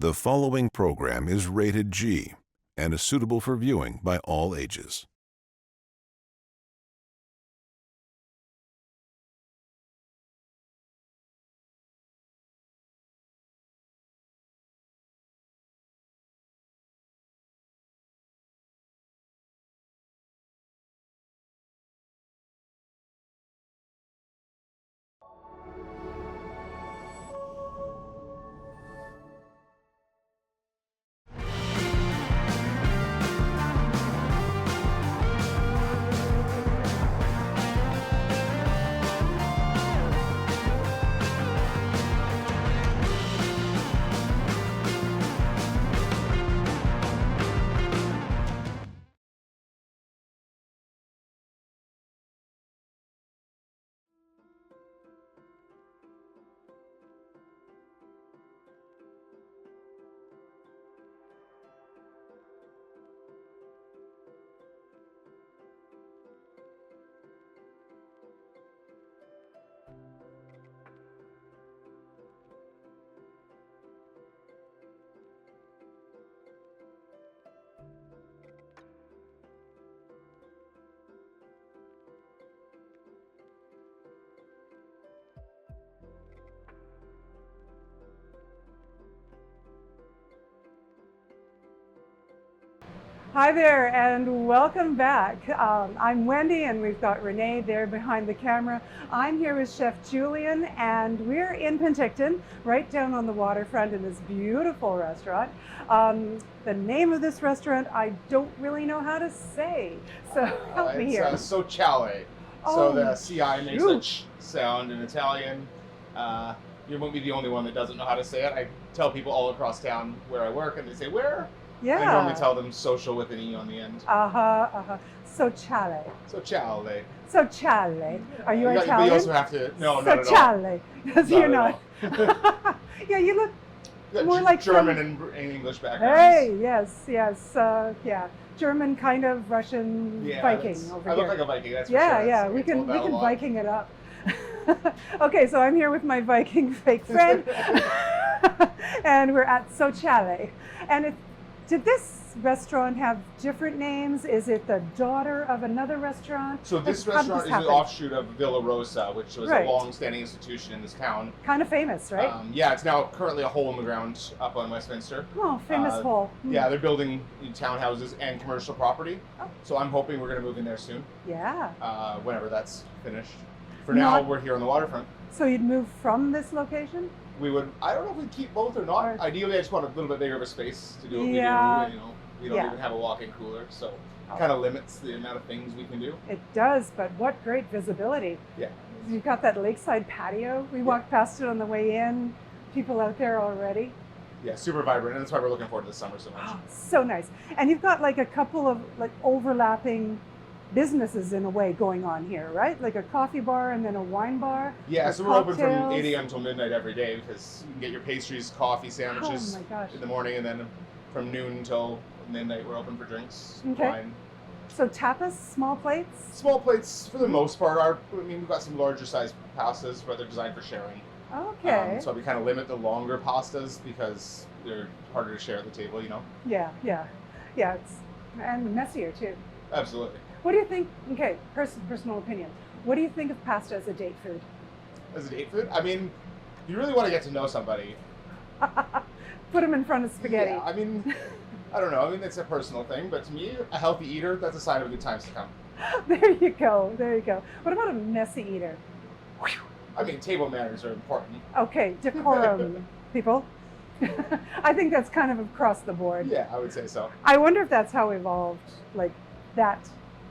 The following program is rated G and is suitable for viewing by all ages. Hi there and welcome back. I'm Wendy and we've got Renee there behind the camera. I'm here with Chef Julian and we're in Penticton, right down on the waterfront in this beautiful restaurant. The name of this restaurant I don't really know how to say, so help me here. It's Sociale. So the CI makes a ch sound in Italian. You won't be the only one that doesn't know how to say it. I tell people all across town where I work and they say, where? Yeah. I normally tell them social with an E on the end. Sociale. Sociale. Sociale. Are you Italian? But you also have to, no, not at all. Sociale. Because you're not. Yeah, you look more like German and English backgrounds. Hey, yes. Yeah. German, kind of Russian, Viking over here. I look like a Viking, that's for sure. sure. Yeah, we can Viking it up. Okay, so I'm here with my Viking fake friend. And we're at Sociale. And did this restaurant have different names? Is it the daughter of another restaurant? So this restaurant is an offshoot of Villa Rosa, which was a long-standing institution in this town. Kind of famous, right? Yeah, it's now currently a hole in the ground up on Westminster. Oh, famous hole. Yeah, they're building townhouses and commercial property. Oh. So I'm hoping we're going to move in there soon. Yeah. Whenever that's finished. For now, we're here on the waterfront. So you'd move from this location? We would, I don't know if we'd keep both or not. Ideally, I just want a little bit bigger of a space to do what we do. We don't even have a walk-in cooler, so it kind of limits the amount of things we can do. It does, but what great visibility. Yeah. You've got that lakeside patio. We walked past it on the way in. People out there already. Yeah, super vibrant, and that's why we're looking forward to the summer so much. Oh, so nice. And you've got like a couple of overlapping businesses in a way going on here, right? Like a coffee bar and then a wine bar. Yeah, so we're open from 8 a.m. till midnight every day because you can get your pastries, coffee, sandwiches in the morning, and then from noon till midnight we're open for drinks, wine. So tapas, small plates? Small plates for the most part. We've got some larger size pastas, but they're designed for sharing. Okay. So we kind of limit the longer pastas because they're harder to share at the table, Yeah, and messier too. Absolutely. What do you think, okay, personal opinion, what do you think of pasta as a date food? As a date food? I mean, you really want to get to know somebody. Put them in front of spaghetti. Yeah, I mean, I don't know. I mean, it's a personal thing, but to me, a healthy eater, that's a sign of good times to come. There you go. What about a messy eater? I mean, table manners are important. Okay, decorum, people. I think that's kind of across the board. Yeah, I would say so. I wonder if that's how evolved, like that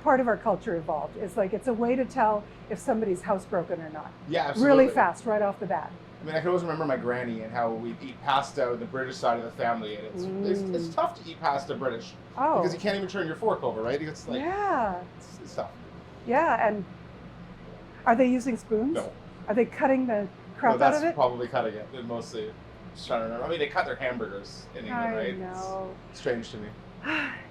part of our culture evolved. It's like it's a way to tell if somebody's housebroken or not. Yeah, absolutely. Really fast, right off the bat. I mean, I can always remember my granny and how we'd eat pasta on the British side of the family, and it's tough to eat pasta British because you can't even turn your fork over, right? It's like it's tough. Yeah, and are they using spoons? No. Are they cutting the crap out of it? That's probably cutting it. They're mostly just trying to remember. I mean, they cut their hamburgers in England, right? I know. It's strange to me.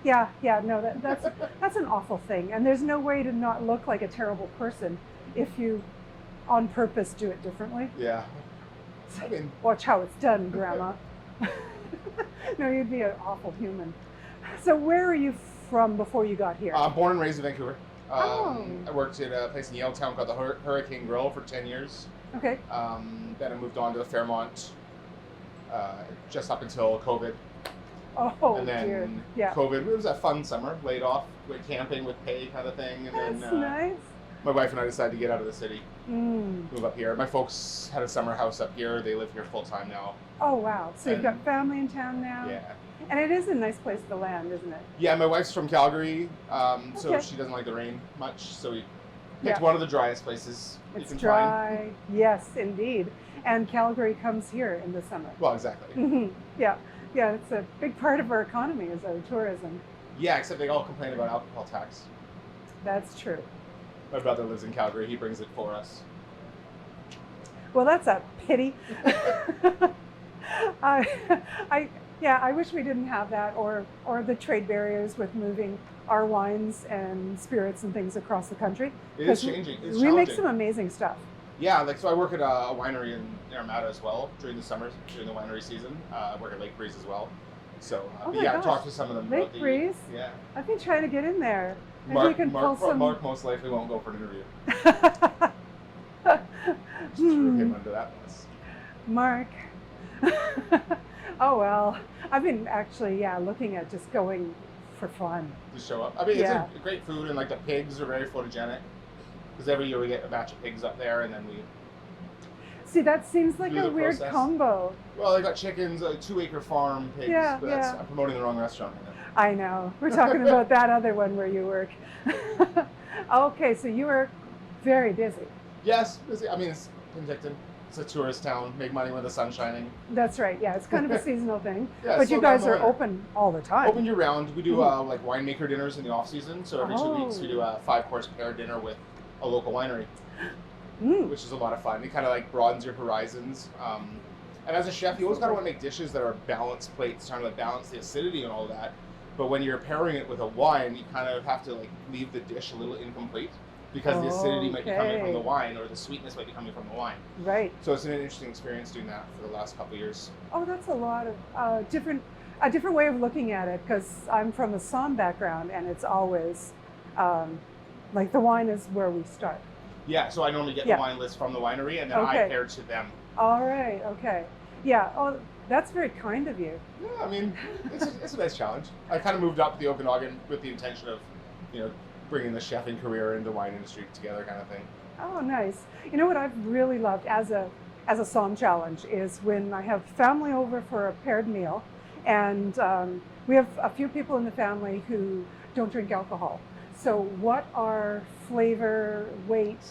Yeah, no, that's an awful thing. And there's no way to not look like a terrible person if you, on purpose, do it differently. Yeah. I mean, watch how it's done, Grandma. No, you'd be an awful human. So where are you from before you got here? Born and raised in Vancouver. Oh. I worked at a place in Yaletown called the Hurricane Grill for 10 years. Okay. Then I moved on to the Fairmont just up until COVID. Oh, and then dear. Yeah. COVID, it was a fun summer, laid off, went camping with pay kind of thing. And That's then nice. my wife and I decided to get out of the city, Mm. move up here. My folks had a summer house up here. They live here full time now. Oh, wow. So you've got And- family in town now? Yeah. And it is a nice place to land, isn't it? Yeah, my wife's from Calgary, so Okay. she doesn't like the rain much. So we picked Yeah. one of the driest places you It's can dry. find. Yes, indeed. And Calgary comes here in the summer. Well, exactly. Mhm. Yeah. Yeah, it's a big part of our economy is our tourism. Yeah, except they all complain about alcohol tax. That's true. My brother lives in Calgary. He brings it for us. Well, that's a pity. I wish we didn't have that, or the trade barriers with moving our wines and spirits and things across the country. It is 'Cause changing. It's we make challenging. some amazing stuff. Yeah, like so I work at a winery in Armada as well during the summers, during the winery season. I work at Lake Breeze as well. So Oh but my yeah, gosh. talk to some of them Lake about the Breeze? Yeah. I've been trying to get in there. Maybe we can pull some. Mark most likely won't go for an interview. Just threw him under that bus. Mark. Oh well, I've been actually looking at just going for fun. To show up. I mean, Yeah. it's a great food, and like the pigs are very photogenic. Because every year we get a batch of pigs up there, and then we See, that seems like Do a the weird process. combo. well, they got chickens, a 2-acre farm, pigs. Yeah, but yeah. I'm promoting the wrong restaurant. Right now. I know. We're talking about that other one where you work. Okay, so you were very busy. Yes, I mean it's Penticton. It's a tourist town. Make money when the sun's shining. That's right. Yeah, it's kind of a seasonal thing. Yeah, But slow you down guys the are winter. open all the time. Open year round. We do like winemaker dinners in the off season. So every 2 weeks we do a 5-course pair dinner with a local winery, Mm. which is a lot of fun. It kind of like broadens your horizons. And as a chef, you always got to want to make dishes that are balanced plates, trying to like balance the acidity and all that. But when you're pairing it with a wine, you kind of have to like leave the dish a little incomplete because the acidity might be coming from Okay. the wine, or the sweetness might be coming from the wine. Right. So it's an interesting experience doing that for the last couple of years. Oh, that's a lot of a different way of looking at it, because I'm from a somm background, and it's always like the wine is where we start. Yeah, so I normally get Yeah. the wine list from the winery, and then Okay. I pair to them. All right. Okay. Yeah. Oh, that's very kind of you. Yeah, I mean, it's a nice challenge. I kind of moved up the Okanagan with the intention of, bringing the chefing career and the wine industry together, kind of thing. Oh, nice. You know what I've really loved as a somm challenge is when I have family over for a paired meal, and we have a few people in the family who don't drink alcohol. So what are flavor, weight,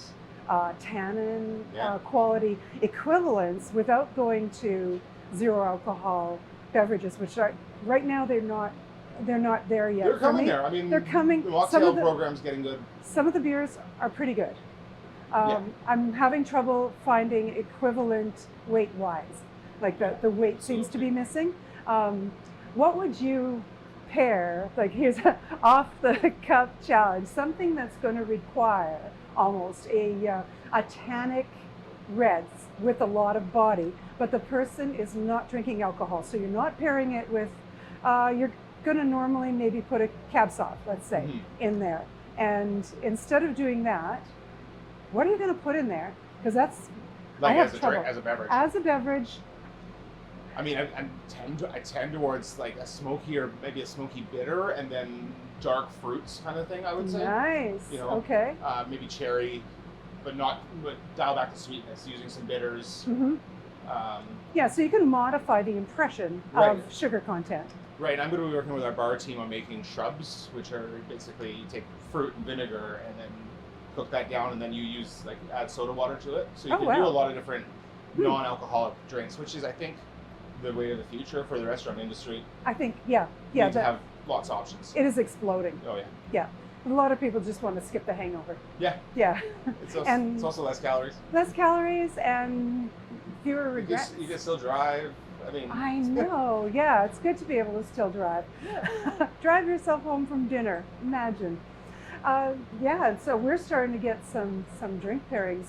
tannin, Yeah. quality equivalents without going to zero alcohol beverages, which are right now they're not there yet. They're For coming me, there. I mean, they're coming. The Some of mocktail the- program's getting good. Some of the beers are pretty good. Yeah. I'm having trouble finding equivalent weight-wise. Like the weight seems to be missing. What would you pair, like here's a off-the-cuff challenge, something that's going to require almost a tannic reds with a lot of body, but the person is not drinking alcohol. So you're not pairing it with, you're going to normally maybe put a cab sauv, let's say, in there. And instead of doing that, what are you going to put in there? Because that's, Like I have as a trouble. drink, as a beverage. As a beverage, I mean, I tend towards like a smoky or maybe a smoky bitter, and then dark fruits kind of thing. I would say. nice. You know, Okay. Maybe cherry, but dial back the sweetness using some bitters. hmm Yeah, so you can modify the impression Right. of sugar content. Right, I'm going to be working with our bar team on making shrubs, which are basically you take fruit and vinegar and then cook that down, and then you add soda water to it. So you Oh, can do wow. a lot of different non-alcoholic drinks, which is, I think, the way of the future for the restaurant industry. I think, yeah, You need to that, have lots of options. it is exploding. Oh yeah, Yeah, a lot of people just want to skip the hangover. yeah. Yeah, It's also less calories. less calories and fewer regrets. You can still drive. I mean, I know, yeah, it's good to be able to still drive. Drive yourself home from dinner, imagine. Yeah, and so we're starting to get some drink pairings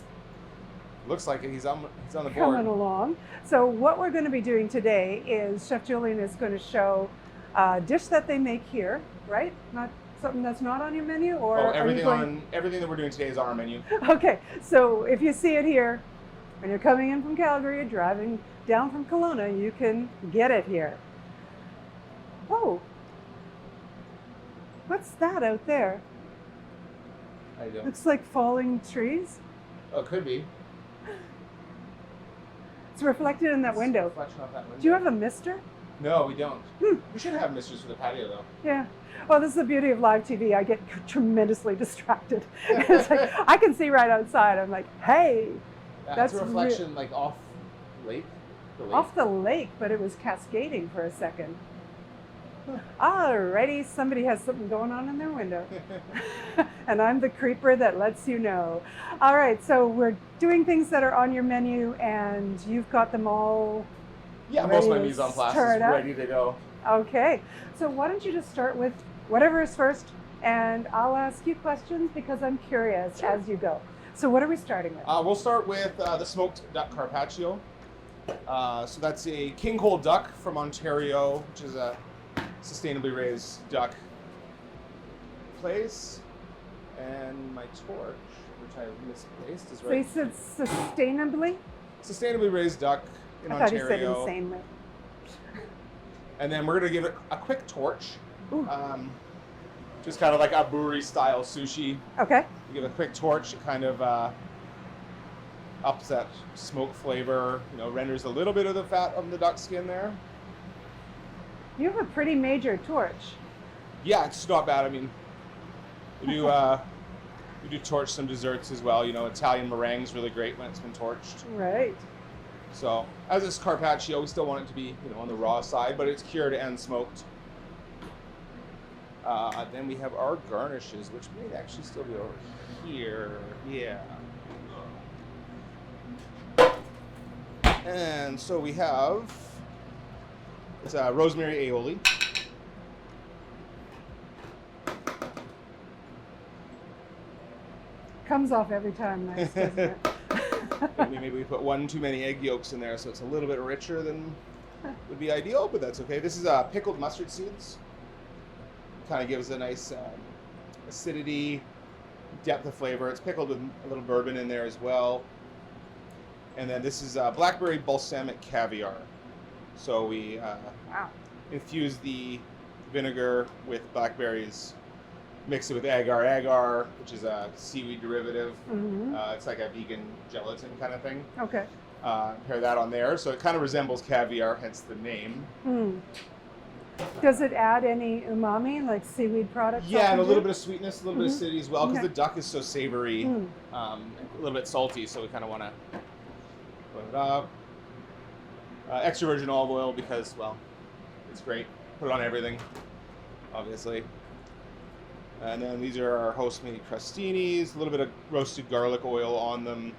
Looks like it. He's on the board. Coming along. So what we're going to be doing today is Chef Julian is going to show a dish that they make here, right? Not something that's not on your menu, or everything that we're doing today is on our menu. Okay, so if you see it here, when you're coming in from Calgary or driving down from Kelowna, you can get it here. Whoa, what's that out there? How you doing? Looks like falling trees. Oh, it could be. It's reflected in that window. Reflection off that window. Do you have a mister? No, we don't. We should have misters for the patio, though. Yeah. Well, this is the beauty of live TV. I get tremendously distracted. It's like, I can see right outside. I'm like, hey. That's a reflection like off lake. Off the lake, but it was cascading for a second. Alrighty, somebody has something going on in their window. And I'm the creeper that lets you know. All right, so we're doing things that are on your menu, and you've got them all. Yeah, most of my mise en place is ready to go. Okay, so why don't you just start with whatever is first, and I'll ask you questions because I'm curious as you go. So what are we starting with? We'll start with the smoked duck carpaccio. So that's a king cole duck from Ontario, which is a sustainably raised duck place. And my torch, which I misplaced, is right. So you said sustainably? Sustainably raised duck in Ontario. I thought you said insanely. And then we're going to give it a quick torch. Just kind of like a brewery style sushi. Okay. You give it a quick torch, it kind of ups that smoke flavor, renders a little bit of the fat of the duck skin there. You have a pretty major torch. Yeah, it's not bad. I mean, we do torch some desserts as well. Italian meringue's really great when it's been torched. Right. So, as it's carpaccio, we still want it to be, on the raw side, but it's cured and smoked. Then we have our garnishes, which may actually still be over here. Yeah. And so we have, it's rosemary aioli. Comes off every time nice, doesn't it? Maybe we put one too many egg yolks in there, so it's a little bit richer than would be ideal, but that's okay. This is pickled mustard seeds. Kind of gives a nice acidity, depth of flavor. It's pickled with a little bourbon in there as well. And then this is blackberry balsamic caviar. So we infuse the vinegar with blackberries, mix it with agar, which is a seaweed derivative. Mm-hmm. It's like a vegan gelatin kind of thing. Okay. Pair that on there. So it kind of resembles caviar, hence the name. Does it add any umami, like seaweed products? Yeah, and a little bit of sweetness, a little bit of acidity as well, because Okay. the duck is so savory, a little bit salty, so we kind of want to put it up. Extra virgin olive oil because, well, it's great. Put it on everything, obviously. And then these are our host-made crostinis, a little bit of roasted garlic oil on them.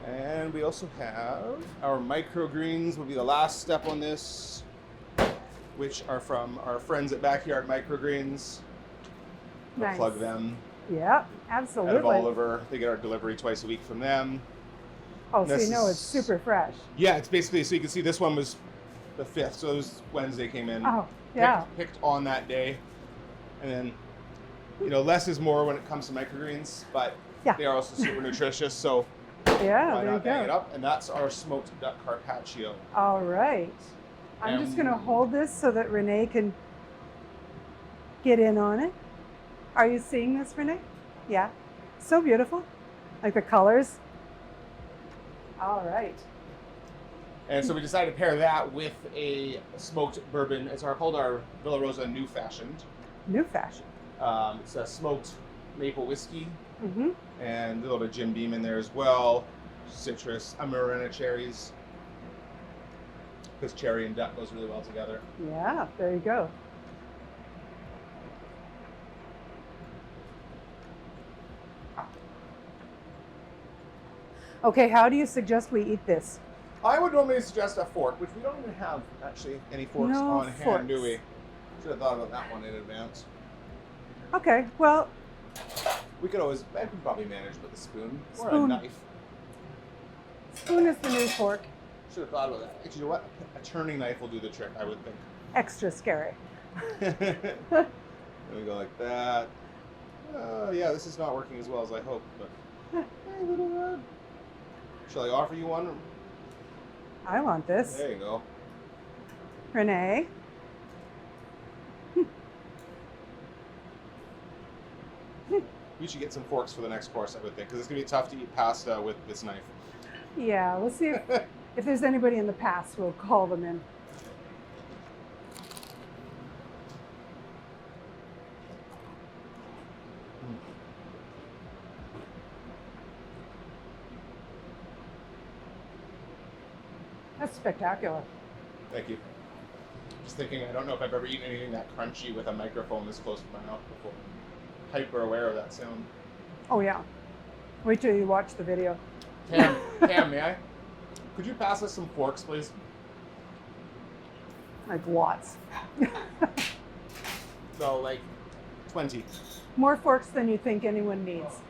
And we also have our microgreens, will be the last step on this, which are from our friends at Backyard Microgreens. We'll Nice. plug them. Yeah, absolutely. Out of Oliver. They get our delivery twice a week from them. Oh, so This you know is- it's super fresh. Yeah, it's basically, so you can see this one was the 5th, so it was Wednesday came in. Oh, yeah. Picked on that day. And then, less is more when it comes to microgreens, but Yeah. they are also super nutritious, so Yeah, why there you not bang it go. up? And that's our smoked duck carpaccio. All right. I'm just going to hold this so that Renee can get in on it. Are you seeing this, Renee? Yeah. So beautiful. Like the colors. All right. And so we decided to pair that with a smoked bourbon. It's called our Villa Rosa New Fashioned. New fashion. It's a smoked maple whiskey Mm-hmm. and a little bit of Jim Beam in there as well. Citrus, Amarena cherries. Because cherry and duck goes really well together. Yeah, there you go. Okay, how do you suggest we eat this? I would normally suggest a fork, which we don't even have actually any forks No on hand, do forks. we? Should have thought about that one in advance. Okay, well, We could always, I could probably manage with a spoon or a Spoon. knife. Spoon is the new fork. Should have thought about that. Actually, you know what? A turning knife will do the trick, I would think. Extra scary. There we go like that. Yeah, this is not working as well as I hoped, but hey, little rod. Shall I offer you one? I want this. There you go. Renee. We should get some forks for the next course, I would think, because it's going to be tough to eat pasta with this knife. Yeah, we'll see if there's anybody in the past, we'll call them in. That's spectacular. Thank you. Just thinking, I don't know if I've ever eaten anything that crunchy with a microphone this close to my mouth before. Hyper aware of that sound. Oh yeah. Wait till you watch the video. Tam, may I? Could you pass us some forks, please? Like lots. So, like, 20. More forks than you think anyone needs.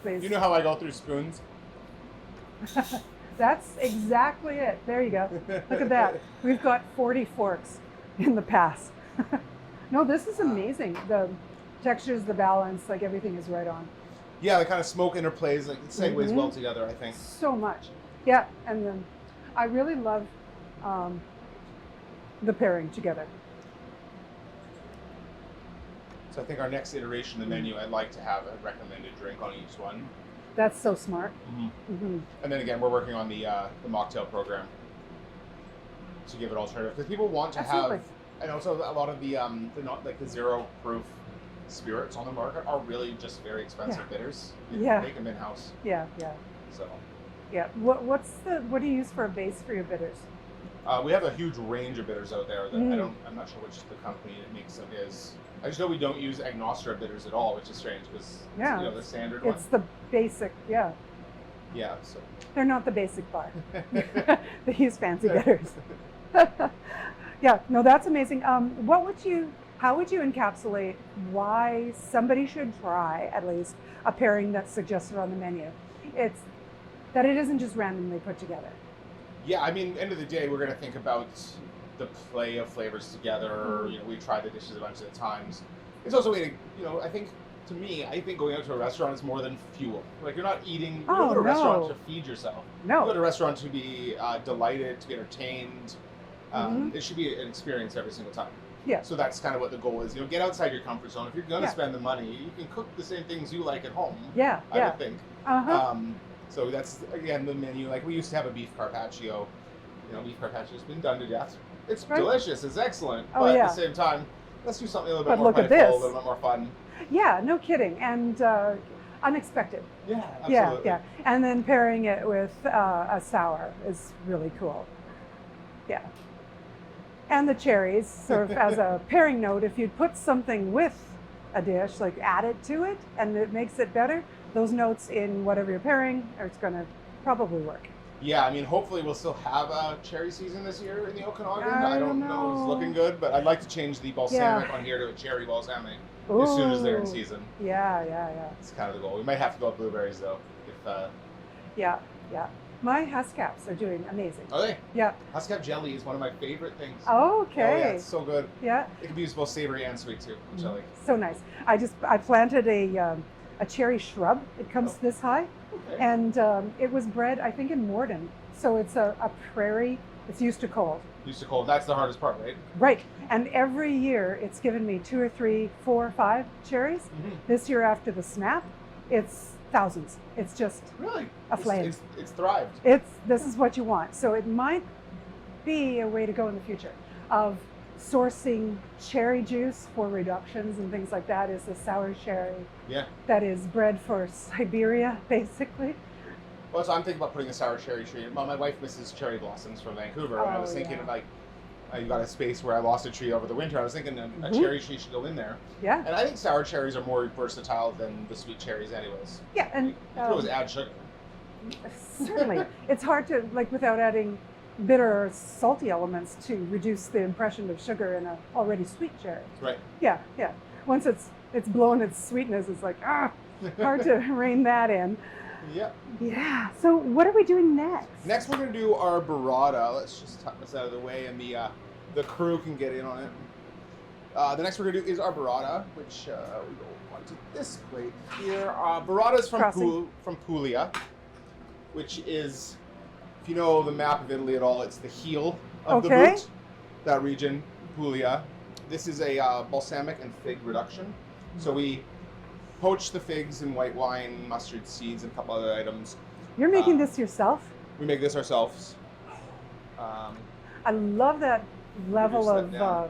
Please. You know how I go through spoons? That's exactly it. There you go. Look at that. We've got 40 forks in the pass. No, this is amazing. The textures, the balance, like everything is right on. Yeah, the kind of smoke interplays, like it segues well together, I think. So much. Yeah, and then I really love the pairing together. So I think our next iteration of the menu, I'd like to have a recommended drink on each one. That's so smart. And then again, we're working on the mocktail program to give it alternative because people want to Absolutely. have. And also, a lot of the not like the zero proof spirits on the market are really just very expensive bitters. You Yeah. make them in house. Yeah, yeah, So yeah. What do you use for a base for your bitters? we have a huge range of bitters out there that I'm not sure which the company that makes them is. I just know we don't use Agnostra bitters at all, which is strange because the standard one. It's the basic, yeah. Yeah, so They're not the basic bar. They use fancy bitters. Yeah, no, that's amazing. How would you encapsulate why somebody should try at least a pairing that's suggested on the menu? It's that it isn't just randomly put together. Yeah, I mean, end of the day, we're going to think about the play of flavors together. You know, we tried the dishes a bunch of times. It's also a way to, I think, to me, I think going out to a restaurant is more than fuel. Like, you're not eating, you don't go to a restaurant to feed yourself. No. You go to a restaurant to be delighted, to be entertained. It should be an experience every single time. Yeah. So that's kind of what the goal is. Get outside your comfort zone. If you're going to spend the money, you can cook the same things you like at home. Yeah, I would think. Uh-huh. So that's, again, the menu. Like, we used to have a beef carpaccio. Beef carpaccio's been done to death. It's delicious. It's excellent. But at the same time, let's do something a little bit more playful, a little bit more fun. Yeah, no kidding. And unexpected. Yeah, absolutely. Yeah. And then pairing it with a sour is really cool. Yeah. And the cherries, sort of as a pairing note, if you put something with a dish, like add it to it, and it makes it better, those notes in whatever you're pairing, it's going to probably work. Yeah, I mean, hopefully we'll still have a cherry season this year in the Okanagan. I don't know. It's looking good, but I'd like to change the balsamic on here to a cherry balsamic as soon as they're in season. Yeah. It's kind of the goal. We might have to go with blueberries, though. Yeah. My Huscaps are doing amazing. Are they? Yeah. Huscap jelly is one of my favorite things. Oh, okay. Oh, yeah, it's so good. Yeah. It can be used both savory and sweet, too, which I like. So nice. I planted a cherry shrub. It comes this high. Okay. And it was bred, I think, in Morden. So it's a prairie. It's used to cold. Used to cold. That's the hardest part, right? Right. And every year it's given me 2 or 3, 4 or 5 cherries. This year after the snap, it's thousands. It's just really a flame. It's thrived. This is what you want. So it might be a way to go in the future of sourcing cherry juice for reductions and things like that. Is a sour cherry that is bred for Siberia, basically. Well, so I'm thinking about putting a sour cherry tree. Well, my wife misses cherry blossoms from Vancouver, and I was thinking like, you got a space where I lost a tree over the winter. I was thinking a cherry tree should go in there. Yeah. And I think sour cherries are more versatile than the sweet cherries anyways. Yeah, and you can always add sugar. Certainly. It's hard to, without adding bitter or salty elements to reduce the impression of sugar in an already sweet cherry. Right. Yeah. Once it's blown its sweetness, it's like, Hard to rein that in. Yep. Yeah. So what are we doing next? Next, we're going to do our burrata. Let's just tuck this out of the way, and the crew can get in on it. The next we're going to do is our burrata, which we go onto this plate here. Burrata is from Puglia, which is, if you know the map of Italy at all, it's the heel of the boot. That region, Puglia. This is a balsamic and fig reduction. So we poach the figs in white wine, mustard seeds, and a couple other items. You're making this yourself? We make this ourselves. I love that level of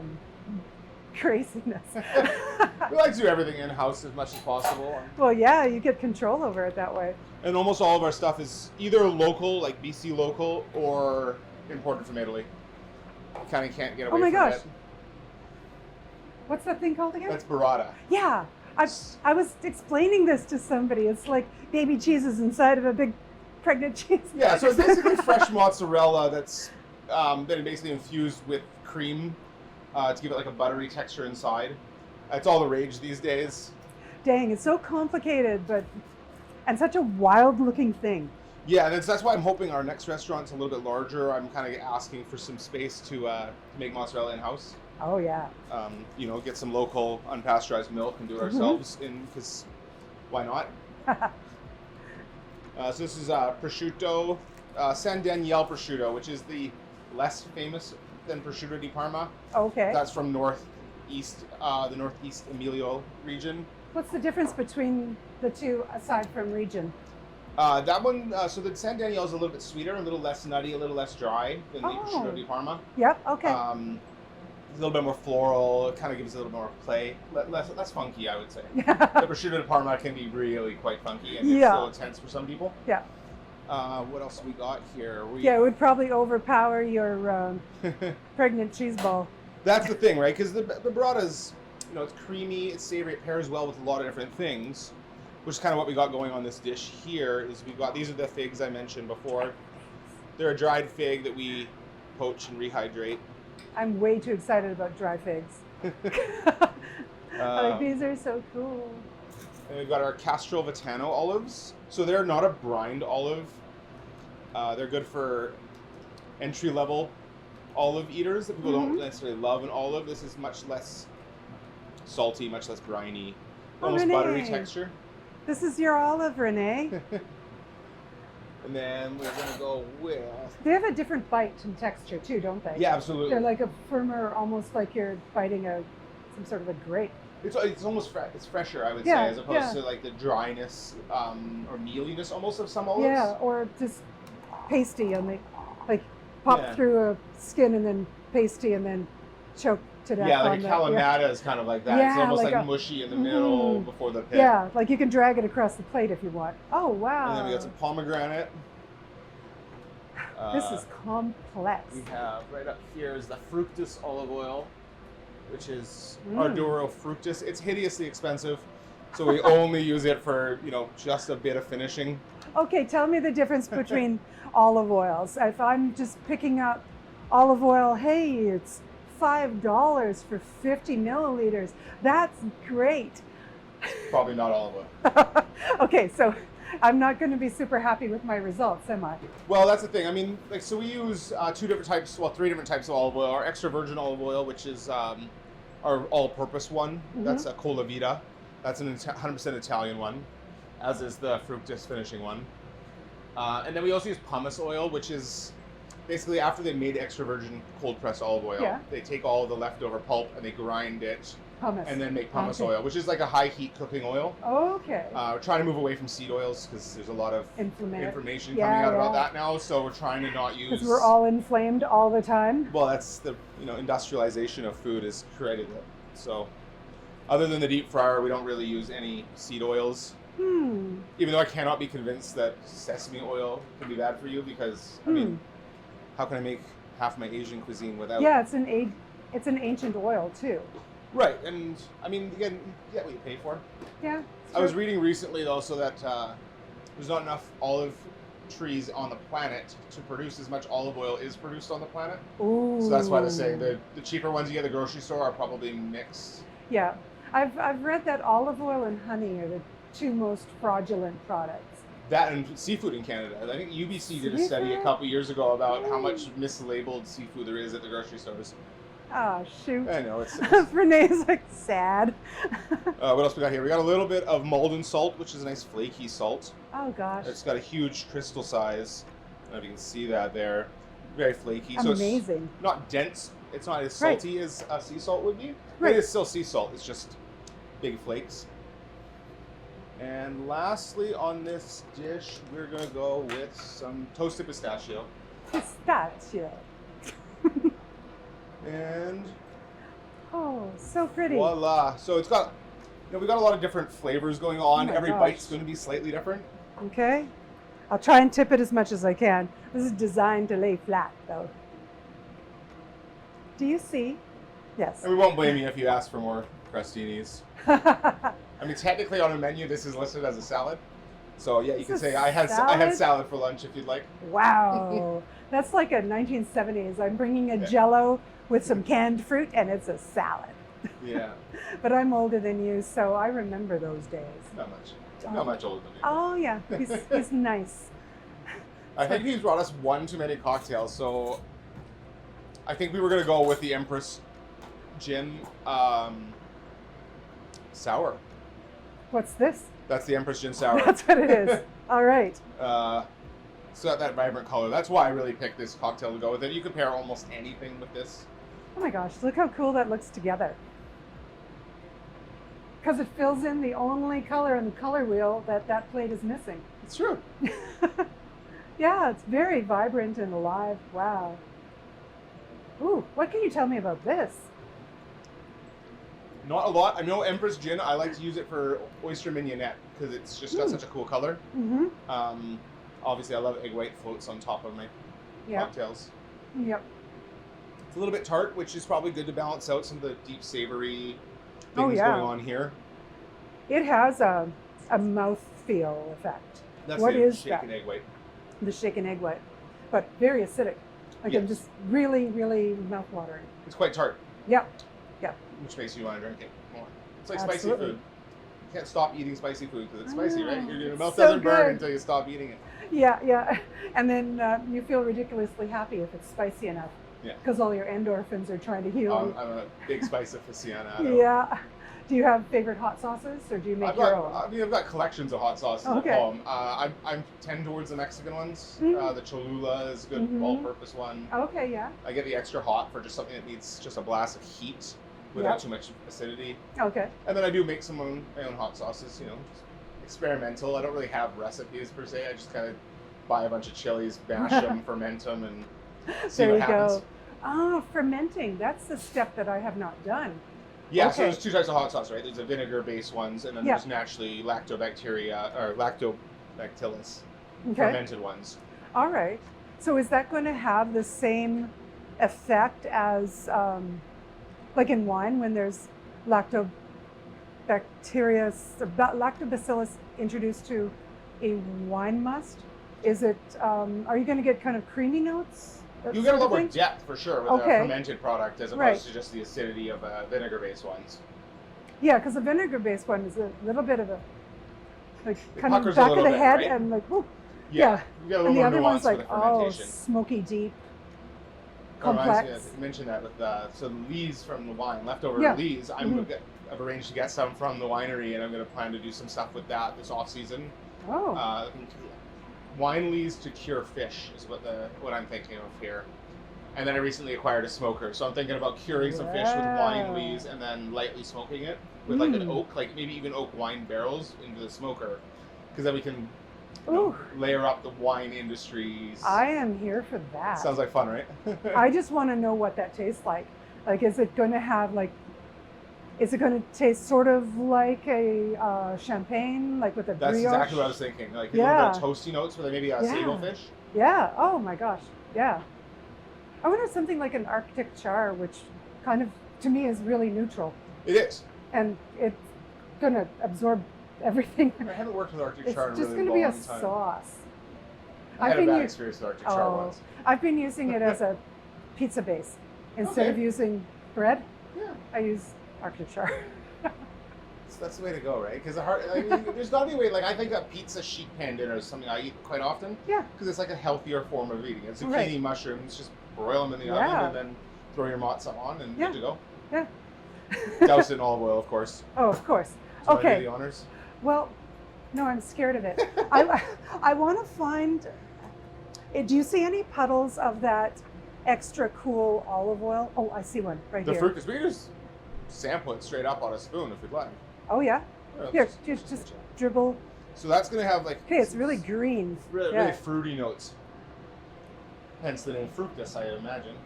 craziness. We like to do everything in-house as much as possible. Well, yeah, you get control over it that way. And almost all of our stuff is either local, like BC local, or imported from Italy. You kind of can't get away from it. Oh my gosh. What's that thing called again? That's burrata. Yeah. I was explaining this to somebody. It's like baby cheeses inside of a big pregnant cheese. Yeah, so it's basically fresh mozzarella that's been basically infused with cream to give it like a buttery texture inside. It's all the rage these days. Dang, it's so complicated, and such a wild looking thing. Yeah, and that's why I'm hoping our next restaurant's a little bit larger. I'm kind of asking for some space to make mozzarella in-house. Oh, yeah. Get some local unpasteurized milk and do it ourselves, because why not? So this is prosciutto, San Daniele prosciutto, which is the less famous than prosciutto di Parma. Okay. That's from the northeast Emilio region. What's the difference between the two aside from region? That one, so the San Daniele is a little bit sweeter, a little less nutty, a little less dry than the prosciutto di Parma. Yep, okay. A little bit more floral, it kind of gives a little more play, less funky, I would say. The prosciutto di Parma can be really quite funky, and it's a little intense for some people. Yeah. What else we got here? It would probably overpower your pregnant cheese ball. That's the thing, right? Because the burrata's, it's creamy, it's savory, it pairs well with a lot of different things, which is kind of what we got going on this dish here. These are the figs I mentioned before. They're a dried fig that we poach and rehydrate. I'm way too excited about dry figs. These are so cool. And we've got our Castelvetano olives. So they're not a brined olive. They're good for entry-level olive eaters that people don't necessarily love an olive. This is much less salty, much less briny, almost Renee. buttery texture. This is your olive, Renee. And then we're going to go with... They have a different bite and texture too, don't they? Yeah, absolutely. They're like a firmer, almost like you're biting some sort of a grape. It's almost it's fresher, I would say, as opposed to like the dryness or mealiness almost of some olives. Yeah, or just pasty and they like pop through a skin and then pasty and then choke to death. Yeah, like a Kalamata is kind of like that. It's almost like mushy in the middle before the pit. Yeah, like you can drag it across the plate if you want. Oh, wow. And then we got some pomegranate. This is complex. We have right up here is the fructus olive oil, which is Arduro fructus. It's hideously expensive, so we only use it for, just a bit of finishing. Okay, tell me the difference between olive oils. If I'm just picking up olive oil, hey, it's $5 for 50 milliliters. That's great. Probably not olive oil. Okay, so I'm not going to be super happy with my results, am I? Well, that's the thing. I mean, so we use three different types of olive oil. Our extra virgin olive oil, which is our all-purpose one. That's a Cola Vita. That's an 100% Italian one, as is the fructus finishing one. And then we also use pumice oil, which is basically after they made extra virgin cold pressed olive oil, they take all of the leftover pulp and they grind it and then make pumice oil, which is like a high heat cooking oil. Okay. We're trying to move away from seed oils because there's a lot of information coming out about that now. So we're trying to not use. Because we're all inflamed all the time. Well, that's the industrialization of food has created it. So other than the deep fryer, we don't really use any seed oils. Even though I cannot be convinced that sesame oil can be bad for you because I mean, how can I make half my Asian cuisine without? Yeah, it's an ancient oil too. Right, and I mean, again, you get what you pay for. Yeah. I was reading recently though, so that there's not enough olive trees on the planet to produce as much olive oil is produced on the planet. Ooh. So that's why they're saying the cheaper ones you get at the grocery store are probably mixed. Yeah, I've read that olive oil and honey are the two most fraudulent products. That and seafood in Canada. I think UBC did a study a couple years ago about how much mislabeled seafood there is at the grocery stores. Oh, shoot. I know, it's Renee's like sad. what else we got here? We got a little bit of Malden salt, which is a nice flaky salt. Oh, gosh. It's got a huge crystal size. I don't know if you can see that there. Very flaky. Amazing. So it's not dense. It's not as salty as sea salt would be. Right. It is still sea salt. It's just big flakes. And lastly on this dish, we're going to go with some toasted pistachio. Pistachio. And oh, so pretty. voila. So it's got, we got a lot of different flavors going on. Oh my Every gosh. bite's going to be slightly different. Okay. I'll try and tip it as much as I can. This is designed to lay flat, though. Do you see? Yes. And we won't blame you if you ask for more crostinis. I mean, technically on a menu, this is listed as a salad. So yeah, you can say I had salad for lunch if you'd like. Wow. That's like a 1970s. I'm bringing a Jell-O with some canned fruit, and it's a salad. Yeah. But I'm older than you, so I remember those days. Not much. Not much older than you. Oh, yeah. He's nice. I think he's brought us one too many cocktails, so I think we were going to go with the Empress Gin Sour. What's this? That's the Empress Gin Sour. That's what it is. All right. It's got that vibrant color. That's why I really picked this cocktail to go with it. You can pair almost anything with this. Oh my gosh, look how cool that looks together. Because it fills in the only color in the color wheel that plate is missing. It's true. Yeah, it's very vibrant and alive. Wow. Ooh, what can you tell me about this? Not a lot. I know Empress Gin, I like to use it for oyster mignonette because it's just got such a cool color. Mm-hmm. Obviously, I love egg white floats on top of my cocktails. Yep. It's a little bit tart, which is probably good to balance out some of the deep savory things going on here. It has a mouthfeel effect. That's what the is shaken that? egg white. The shaken egg white, but very acidic. Like I'm just really, really mouth-watering. It's quite tart. Yep. Yep. Which makes you want to drink it more. It's like Absolutely. spicy food. You can't stop eating spicy food because it's spicy, right? Your mouth So doesn't burn good. until you stop eating it. Yeah, yeah. And then you feel ridiculously happy if it's spicy enough. Yeah. Because all your endorphins are trying to heal you. I'm a big spice aficionado. Yeah. Do you have favorite hot sauces, or do you make your own? I've got collections of hot sauces at home. I tend towards the Mexican ones. The Cholula is a good all-purpose one. Okay, yeah. I get the extra hot for just something that needs just a blast of heat without too much acidity. Okay. And then I do make my own hot sauces, just experimental. I don't really have recipes per se. I just kind of buy a bunch of chilies, mash them, ferment them, and see what happens. Oh, fermenting. That's the step that I have not done. Yeah, so there's two types of hot sauce, right? There's the vinegar-based ones, and then there's naturally lactobacillus fermented ones. All right. So is that going to have the same effect as, like in wine, when there's lactobacillus introduced to a wine must? Is it? Are you going to get kind of creamy notes? You get a lot more depth for sure with a fermented product as opposed to just the acidity of vinegar-based ones. Yeah, because the vinegar-based one is a little bit of a kind of puckers back of the bit, head right? and like, whoop. Yeah, you get a little and the more other nuance one's with like, the fermentation. smoky deep, Reminds complex. me, I mentioned that with so the lees from the wine, leftover lees. I've arranged to get some from the winery, and I'm going to plan to do some stuff with that this off season. Oh. Wine lees to cure fish is what I'm thinking of here. And then I recently acquired a smoker, so I'm thinking about curing some fish with wine lees and then lightly smoking it with like an oak, like maybe even oak wine barrels into the smoker, because then we can layer up the wine industries. I am here for that. Sounds like fun, right? I just want to know what that tastes like. Like, is it going to have is it going to taste sort of like a champagne, like with a brioche? That's exactly what I was thinking. Like a little bit of toasty notes with maybe a sable fish. Yeah. Oh my gosh. Yeah. I wonder something like an Arctic char, which kind of, to me, is really neutral. It is. And it's going to absorb everything. I haven't worked with Arctic char in a really long time. It's just going to be a sauce. I had a bad experience with Arctic char once. I've been using it as a pizza base. Instead of using bread, I use Arctic char. That's the way to go, right? Because I mean, there's got to be a way. Like I think a pizza sheet pan dinner is something I eat quite often. Yeah. Because it's like a healthier form of eating. It's zucchini Right. mushrooms, just broil them in the oven and then throw your matzo on and good to go. Yeah. Douse it in olive oil, of course. Oh, of course. So I do Okay. the honors. Well, no, I'm scared of it. I want to find. Do you see any puddles of that extra cool olive oil? Oh, I see one right The here. fruit, because we can just sample it straight up on a spoon if we'd like. Oh yeah. Yeah, Here, just dribble. So that's going to have like. Okay, it's really green. Really fruity notes. Hence the name fructus, I imagine.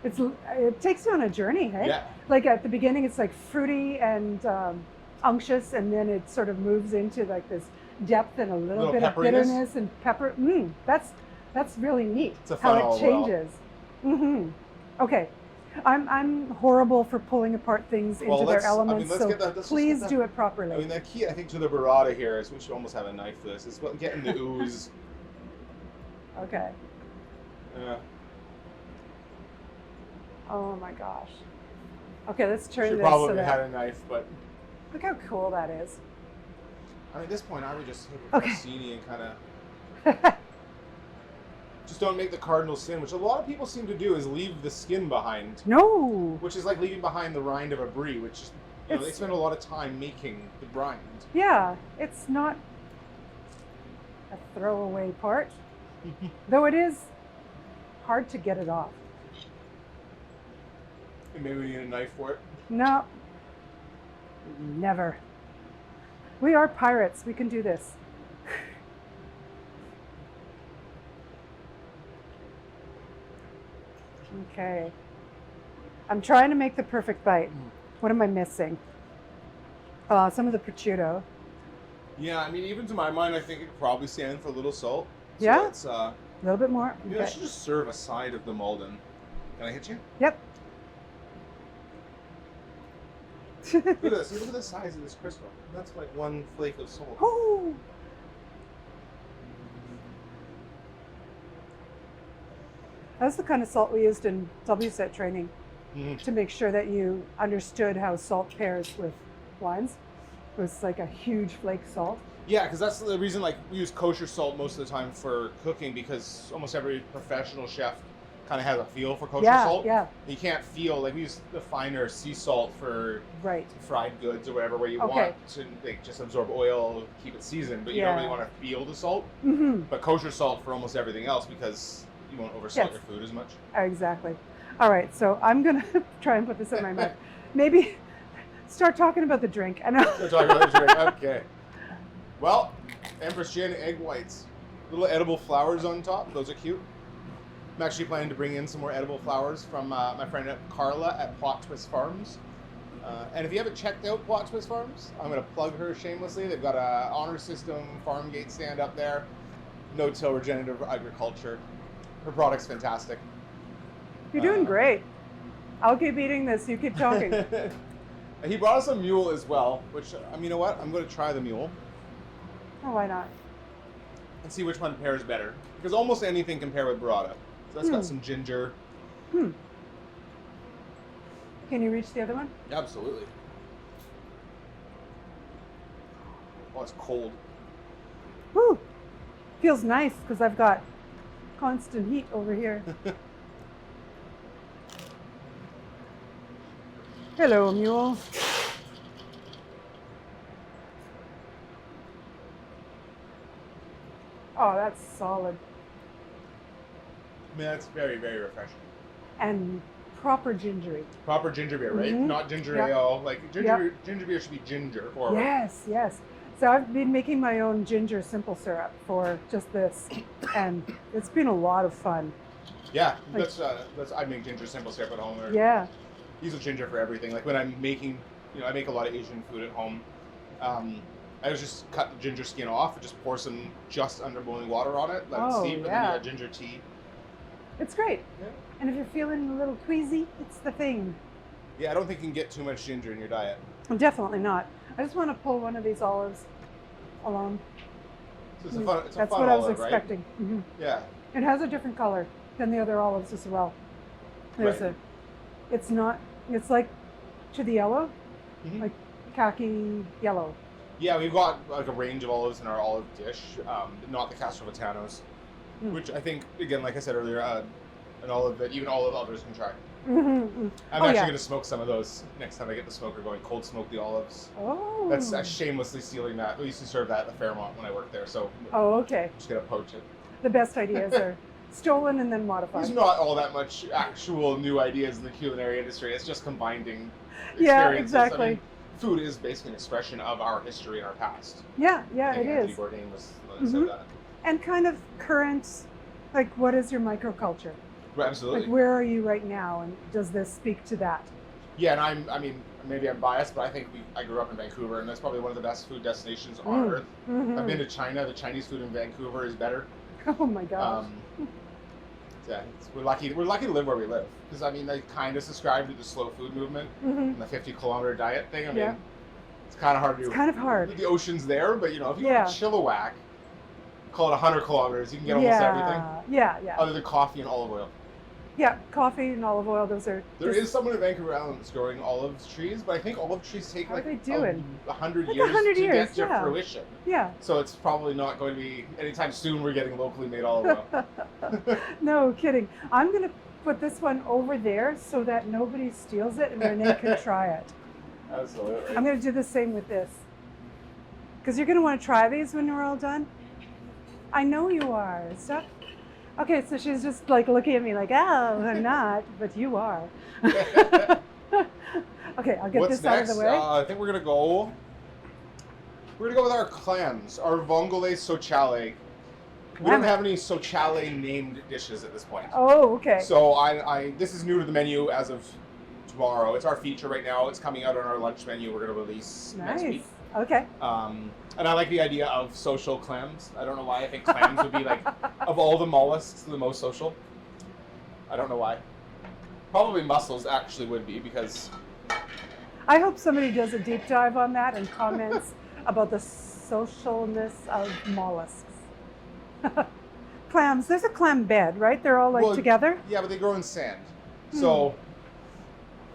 It takes you on a journey, hey? Yeah. Like at the beginning, it's like fruity and unctuous, and then it sort of moves into like this depth and a little bit of pepperiness. bitterness and pepper. That's really neat. It's a how fun it olive oil. changes. Okay, I'm horrible for pulling apart things into their elements, let's please get do it properly. I mean, the key, I think, to the burrata here is we should almost have a knife for this. Is getting the ooze. Okay. Yeah. Oh my gosh. Okay, let's turn Should this probably so that. had a knife, but Look how cool that is. I mean, at this point, I would just take a Okay. cuisine and kind of just don't make the cardinal sin, which a lot of people seem to do, is leave the skin behind, No. which is like leaving behind the rind of a brie, which is, they It's- spend a lot of time making the rind. Yeah, it's not a throwaway part, though it is hard to get it off. And maybe we need a knife for it. No, never. We are pirates. We can do this. Okay. I'm trying to make the perfect bite. What am I missing? Some of the prosciutto. Yeah, I mean, even to my mind, I think it could probably stand for a little salt. So Yeah? let's, A little bit more. maybe I should just serve a side of the Malden. Can I hit you? Yep. Look at this. Look at the size of this crystal. That's like one flake of salt. Ooh. That's the kind of salt we used in WSET training to make sure that you understood how salt pairs with wines. It was like a huge flake salt. Yeah, because that's the reason, like, we use kosher salt most of the time for cooking, because almost every professional chef kind of has a feel for kosher salt. Yeah, You can't feel, like, we use the finer sea salt for right. fried goods or whatever, where you Okay. want to, like, just absorb oil, keep it seasoned, but you don't really want to feel the salt. Mm-hmm. But kosher salt for almost everything else, because you won't oversalt Yes. your food as much. Exactly. All right, so I'm going to try and put this in my mouth. Maybe start talking about the drink. I know. So talking about the drink. Okay. Well, Empress Gin egg whites. Little edible flowers on top. Those are cute. I'm actually planning to bring in some more edible flowers from my friend Carla at Plot Twist Farms. And if you haven't checked out Plot Twist Farms, I'm going to plug her shamelessly. They've got a honor system farm gate stand up there. No-till regenerative agriculture. Her product's fantastic. You're doing great. I'll keep eating this. You keep talking. He brought us a mule as well, which, you know what? I'm going to try the mule Oh, why not? and see which one pairs better. Because almost anything can pair with burrata. So that's got some ginger. Can you reach the other one? Absolutely. Oh, it's cold. Woo! Feels nice because I've got constant heat over here. Hello, mule. Oh, that's solid. I mean, that's very, very refreshing. And proper gingery. Proper ginger beer, right? Mhm. Not ginger Yep. ale. Like, ginger beer should be ginger. Or Yes, yes. So I've been making my own ginger simple syrup for just this, and it's been a lot of fun. Yeah, Like- I make ginger simple syrup at home. Or Yeah. use ginger for everything. Like when I'm making, I make a lot of Asian food at home. I was just cut the ginger skin off and just pour some just under boiling water on it, let it Oh, steep, and then yeah. you add ginger tea. It's great. Yeah. And if you're feeling a little queasy, it's the thing. Yeah, I don't think you can get too much ginger in your diet. Definitely not. I just want to pull one of these olives along. So it's a That's fun what I was olive, right? expecting. Hmm. Yeah. It has a different color than the other olives as well. There's Right. It's not. It's like to the yellow, Mhm. like khaki yellow. Yeah, we've got like a range of olives in our olive dish, not the Castrovitanos, which I think, again, like I said earlier, an olive that even olive others can try. Mm-hmm. I'm actually going to smoke some of those next time I get the smoker going. Cold smoke the olives. Oh. That's shamelessly stealing that. We used to serve that at the Fairmont when I worked there, so Oh, okay. I'm just going to poach it. The best ideas are stolen and then modified. There's not all that much actual new ideas in the culinary industry. It's just combining experiences. Yeah, exactly. I mean, food is basically an expression of our history and our past. Yeah, I it think Anthony is. Bourdain said that. And kind of current, like what is your microculture? Right, absolutely. Like where are you right now, and does this speak to that? Yeah, and I mean, maybe I'm biased, but I think I grew up in Vancouver, and that's probably one of the best food destinations on earth. Mm-hmm. I've been to China. The Chinese food in Vancouver is better. Oh my gosh. Yeah, we're lucky to live where we live. Because I mean, they kind of subscribe to the slow food movement and the 50-kilometer diet thing. I mean, it's kind of hard to do. It's kind of hard. The ocean's there, but you know, if you go to Chilliwack, call it 100 kilometers, you can get almost everything. Yeah. Other than coffee and olive oil. Yeah, coffee and olive oil, those are... There is someone in Vancouver Island that's growing olive trees, but I think olive trees take How like are they doing? 100 Like years 100 to years, get to fruition. Yeah. So it's probably not going to be anytime soon we're getting locally made olive oil. No kidding. I'm going to put this one over there so that nobody steals it and Renee can try it. Absolutely. I'm going to do the same with this. Because you're going to want to try these when we're all done. I know you are. Stop. Okay, so she's just like looking at me like, oh, I'm not, but you are. Okay, I'll get this out of the way. I think we're gonna go with our clams, our vongole sociale. We don't have any sociale named dishes at this point. Oh, okay. So this is new to the menu as of tomorrow. It's our feature right now. It's coming out on our lunch menu. We're gonna release next week. Okay. And I like the idea of social clams. I don't know why. I think clams would be like, of all the mollusks, the most social. I don't know why. Probably mussels actually would be, because... I hope somebody does a deep dive on that and comments about the socialness of mollusks. Clams, there's a clam bed, right? They're all like together? Yeah, but they grow in sand. So,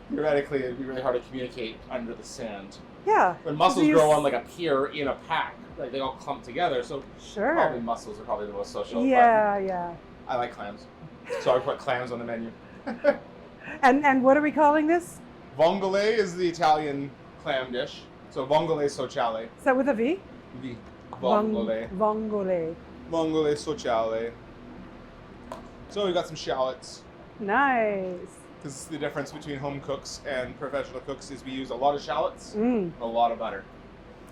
theoretically, it'd be really hard to communicate under the sand. Yeah. When mussels grow on like a pier in a pack, like they all clump together, so probably mussels are probably the most social. Yeah. I like clams, so I put clams on the menu. And what are we calling this? Vongole is the Italian clam dish, so vongole sociale. Is that with a V? V. Vongole. Vongole. Vongole sociale. So we got some shallots. Nice. Because the difference between home cooks and professional cooks is we use a lot of shallots and a lot of butter.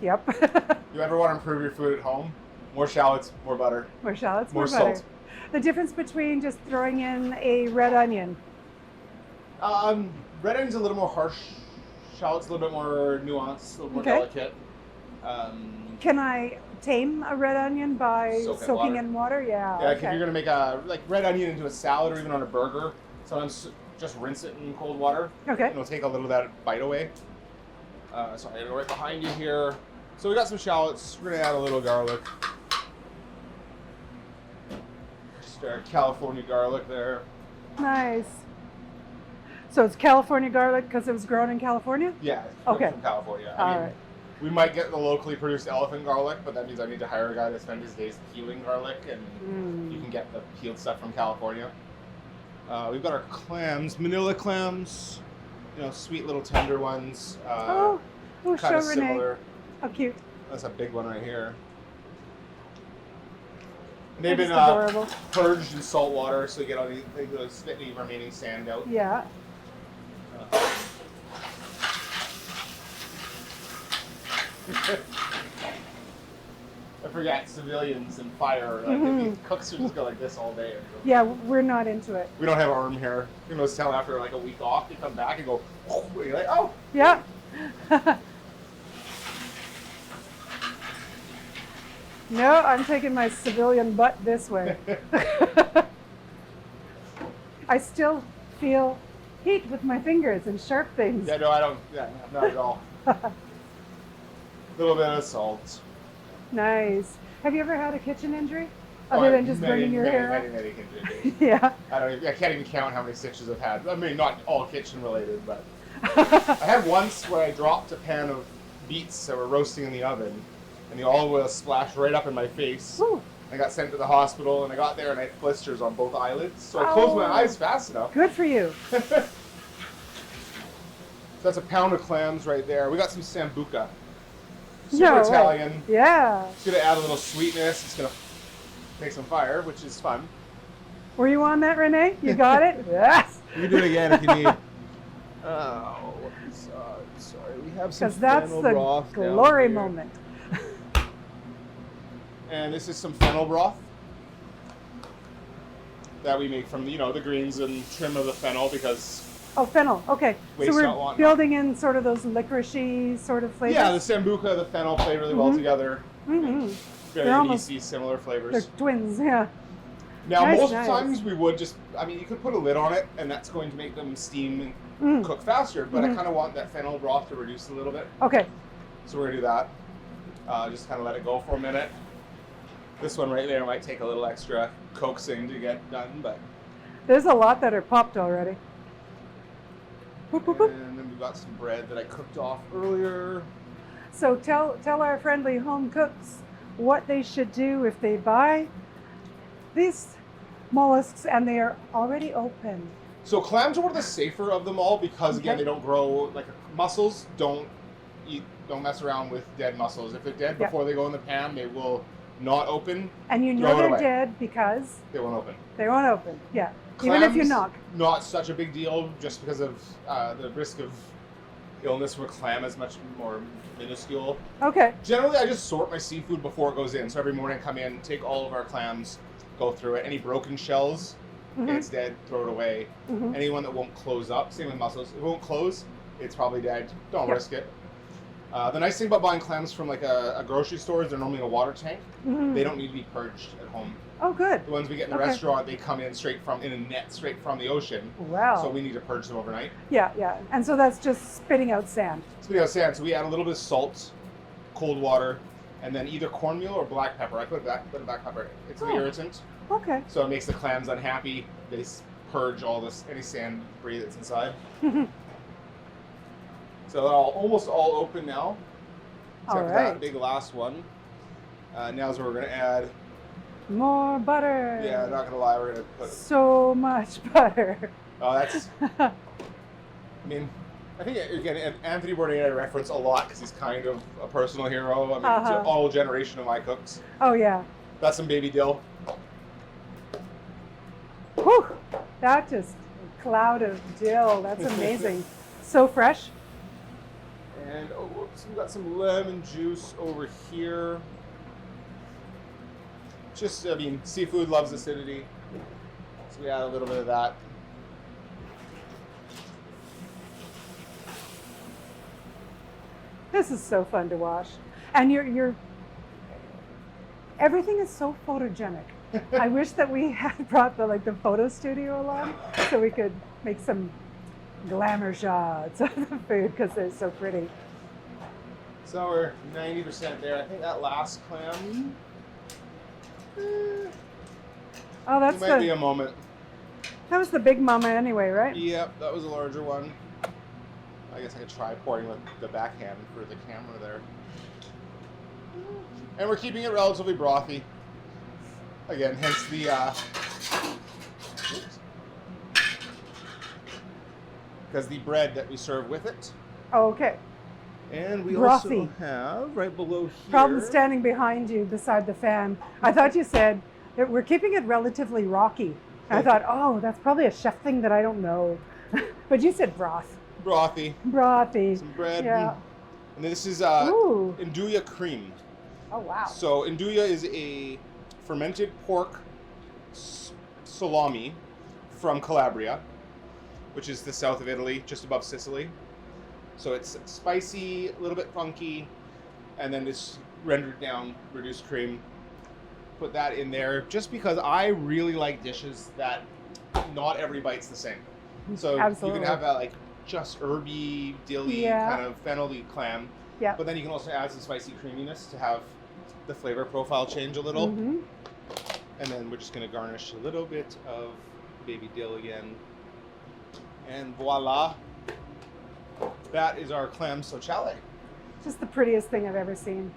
Yep. You ever want to improve your food at home? More shallots, more butter. More shallots, more butter. Salt. The difference between just throwing in a red onion. Red onion's a little more harsh. Shallot's a little bit more nuanced, a little more delicate. Can I tame a red onion by soaking in water? Yeah. Yeah, if you're gonna make a red onion into a salad or even on a burger, sometimes just rinse it in cold water. Okay. And it'll take a little of that bite away. So I'm gonna go right behind you here. So we got some shallots. We're gonna add a little garlic. Just our California garlic there. Nice. So it's California garlic because it was grown in California? Yeah, it's from California. I mean, we might get the locally produced elephant garlic, but that means I need to hire a guy to spend his days peeling garlic, and you can get the peeled stuff from California. We've got our clams, Manila clams, sweet little tender ones. Show Renee. Similar. How cute. That's a big one right here. They've been purged in salt water, so you get all the spit any remaining sand out. Yeah. I forget civilians and fire. Like, cooks are just go like this all day. Yeah, we're not into it. We don't have arm hair. You know, tell after like a week off, they come back and go, oh, you're like, oh. Yeah. No, I'm taking my civilian butt this way. I still feel heat with my fingers and sharp things. Yeah, no, I don't. Yeah, not at all. A little bit of salt. Nice. Have you ever had a kitchen injury? other than just burning your hair? Many days. Yeah. I can't even count how many stitches I've had. I mean, not all kitchen related, but I had once where I dropped a pan of beets that were roasting in the oven, and the olive oil splashed right up in my face. Ooh. I got sent to the hospital, and I got there and I had blisters on both eyelids, so I closed my eyes fast enough. Good for you. So that's a pound of clams right there. We got some sambuca. Super Italian. Yeah. It's going to add a little sweetness. It's going to make some fire, which is fun. Were you on that, Renee? You got it? Yes. You can do it again if you need. Oh, sorry. We have some because that's fennel the broth glory down here. moment. And this is some fennel broth that we make from the greens and trim of the fennel because. Oh, fennel. Okay. Waste So not, we're want building in sort of those licoricey sort of flavors. Yeah, the sambuca, the fennel play really well together. Mm-hmm. Very almost- easy, similar flavors. They're twins, yeah. Now, Nice, most nice. times we would you could put a lid on it, and that's going to make them steam and cook faster, but I kind of want that fennel broth to reduce a little bit. Okay. So we're going to do that. Just kind of let it go for a minute. This one right there might take a little extra coaxing to get done, but... There's a lot that are popped already. Boop, boop, boop. And then we've got some bread that I cooked off earlier. So tell our friendly home cooks what they should do if they buy these mollusks and they are already open. So clams are one of the safer of them all because, again, Okay. they don't grow... Like mussels, don't mess around with dead mussels. If they're dead before they go in the pan, they will not open. And you know Throw it they're away. dead because They won't open. they won't open. Yeah. Clams, Even if you knock. Not such a big deal just because of the risk of illness where clam is much more minuscule. Okay. Generally, I just sort my seafood before it goes in. So every morning I come in, take all of our clams, go through it. Any broken shells, it's dead, throw it away. Anyone that won't close up, same with mussels. If it won't close, it's probably dead. Don't risk it. The nice thing about buying clams from like a grocery store is they're normally in a water tank. They don't need to be purged at home. Oh, good. The ones we get in the restaurant, they come in in a net straight from the ocean. Wow. So we need to purge them overnight. Yeah, yeah. And so that's just spitting out sand. Spitting out sand. So we add a little bit of salt, cold water, and then either cornmeal or black pepper. I put black pepper. It's an irritant. Okay. So it makes the clams unhappy. They purge any sand debris that's inside. So they're almost all open now. Except for that big last one. Now's where we're going to add... More butter. Yeah, not going to lie, we're going to put... So much butter. Oh, that's... I mean, I think, again, Anthony Bourdain I reference a lot because he's kind of a personal hero. I mean, to all generation of my cooks. Oh, yeah. That's some baby dill. Whew. That just... cloud of dill. That's amazing. So fresh. And, we've got some lemon juice over here. Just, I mean, seafood loves acidity. So we add a little bit of that. This is so fun to watch. And you're everything is so photogenic. I wish that we had brought the photo studio along so we could make some glamour shots of the food because they're so pretty. So we're 90% there. I think that last clam. Oh, that's might be a moment. That was the big mama anyway, right? Yep, that was a larger one. I guess I could try pouring with the backhand for the camera there. And we're keeping it relatively brothy. Again, hence the because the bread that we serve with it. Oh, okay. And we Brothy. also have right below here. Problem standing behind you beside the fan. I thought you said that we're keeping it relatively rocky. I thought, oh, that's probably a chef thing that I don't know. But you said broth. Brothy. Brothy. Some bread. Yeah. And this is Ooh. Nduja cream. Oh, wow. So Nduja is a fermented pork salami from Calabria, which is the south of Italy, just above Sicily. So it's spicy, a little bit funky, and then it's rendered down, reduced cream. Put that in there just because I really like dishes that not every bite's the same. So Absolutely. you can have that like just herby, dilly, kind of fennel-y clam. Yeah. But then you can also add some spicy creaminess to have the flavor profile change a little. And And then we're just going to garnish a little bit of baby dill again. And voila, that is our clam Sociale. Just the prettiest thing I've ever seen.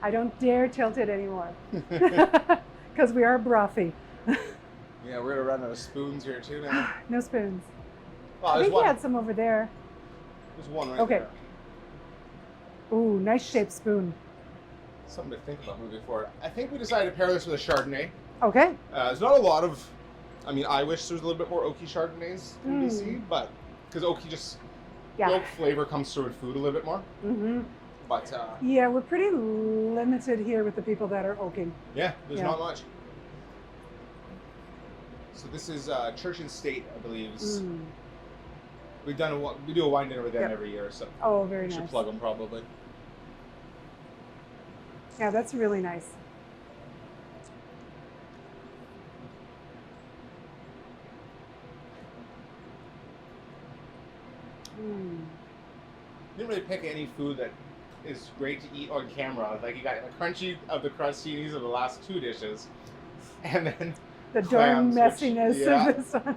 I don't dare tilt it anymore because we are brothy. Yeah, we're gonna run out of spoons here too now. No spoons. Well, I there's think one. he had some over there. There's one right Okay. there. Ooh, nice shaped spoon. Something to think about moving forward. I think we decided to pair this with a Chardonnay. Okay. There's not a lot of, I mean, I wish there was a little bit more oaky Chardonnays in BC, but because oaky just, the oak flavor comes through in food a little bit more. Mm-hmm. But yeah, we're pretty limited here with the people that are oaking. yeah, there's not much. So this is Church and State, I believe. We do a wine dinner with them every year, so oh, very we nice. should plug them probably. Yeah, that's really nice. Didn't really pick any food that is great to eat on camera. Like you got the crunchy of the crostinis of the last two dishes, and then the darn clams, messiness which, of this one.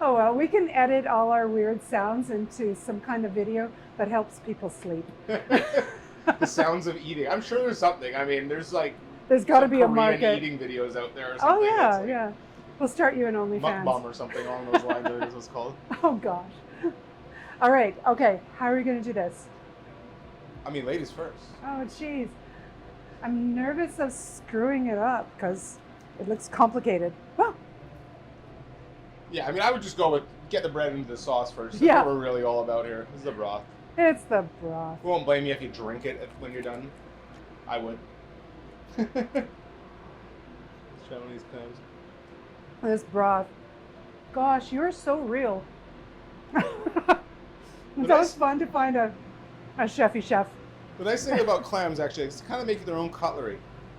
Oh well, we can edit all our weird sounds into some kind of video that helps people sleep. The sounds of eating. I'm sure there's something. I mean, there's got to be a Korean market. eating videos out there. Or Oh something yeah, like yeah. We'll start you an OnlyFans. Mukbang or something along those lines. I think is what it's called. Oh gosh. All right. Okay. How are we going to do this? I mean, ladies first. Oh jeez. I'm nervous of screwing it up because it looks complicated. Well, Yeah, I mean, I would just go with get the bread into the sauce first. That's Yeah. what we're really all about here. This is the broth. it's the broth. We won't blame you if you drink it when you're done. I would. Let's try one of these clams. This broth. Gosh, you're so real. It's always fun to find a chefy chef. The nice thing about clams, actually, is kind of making their own cutlery.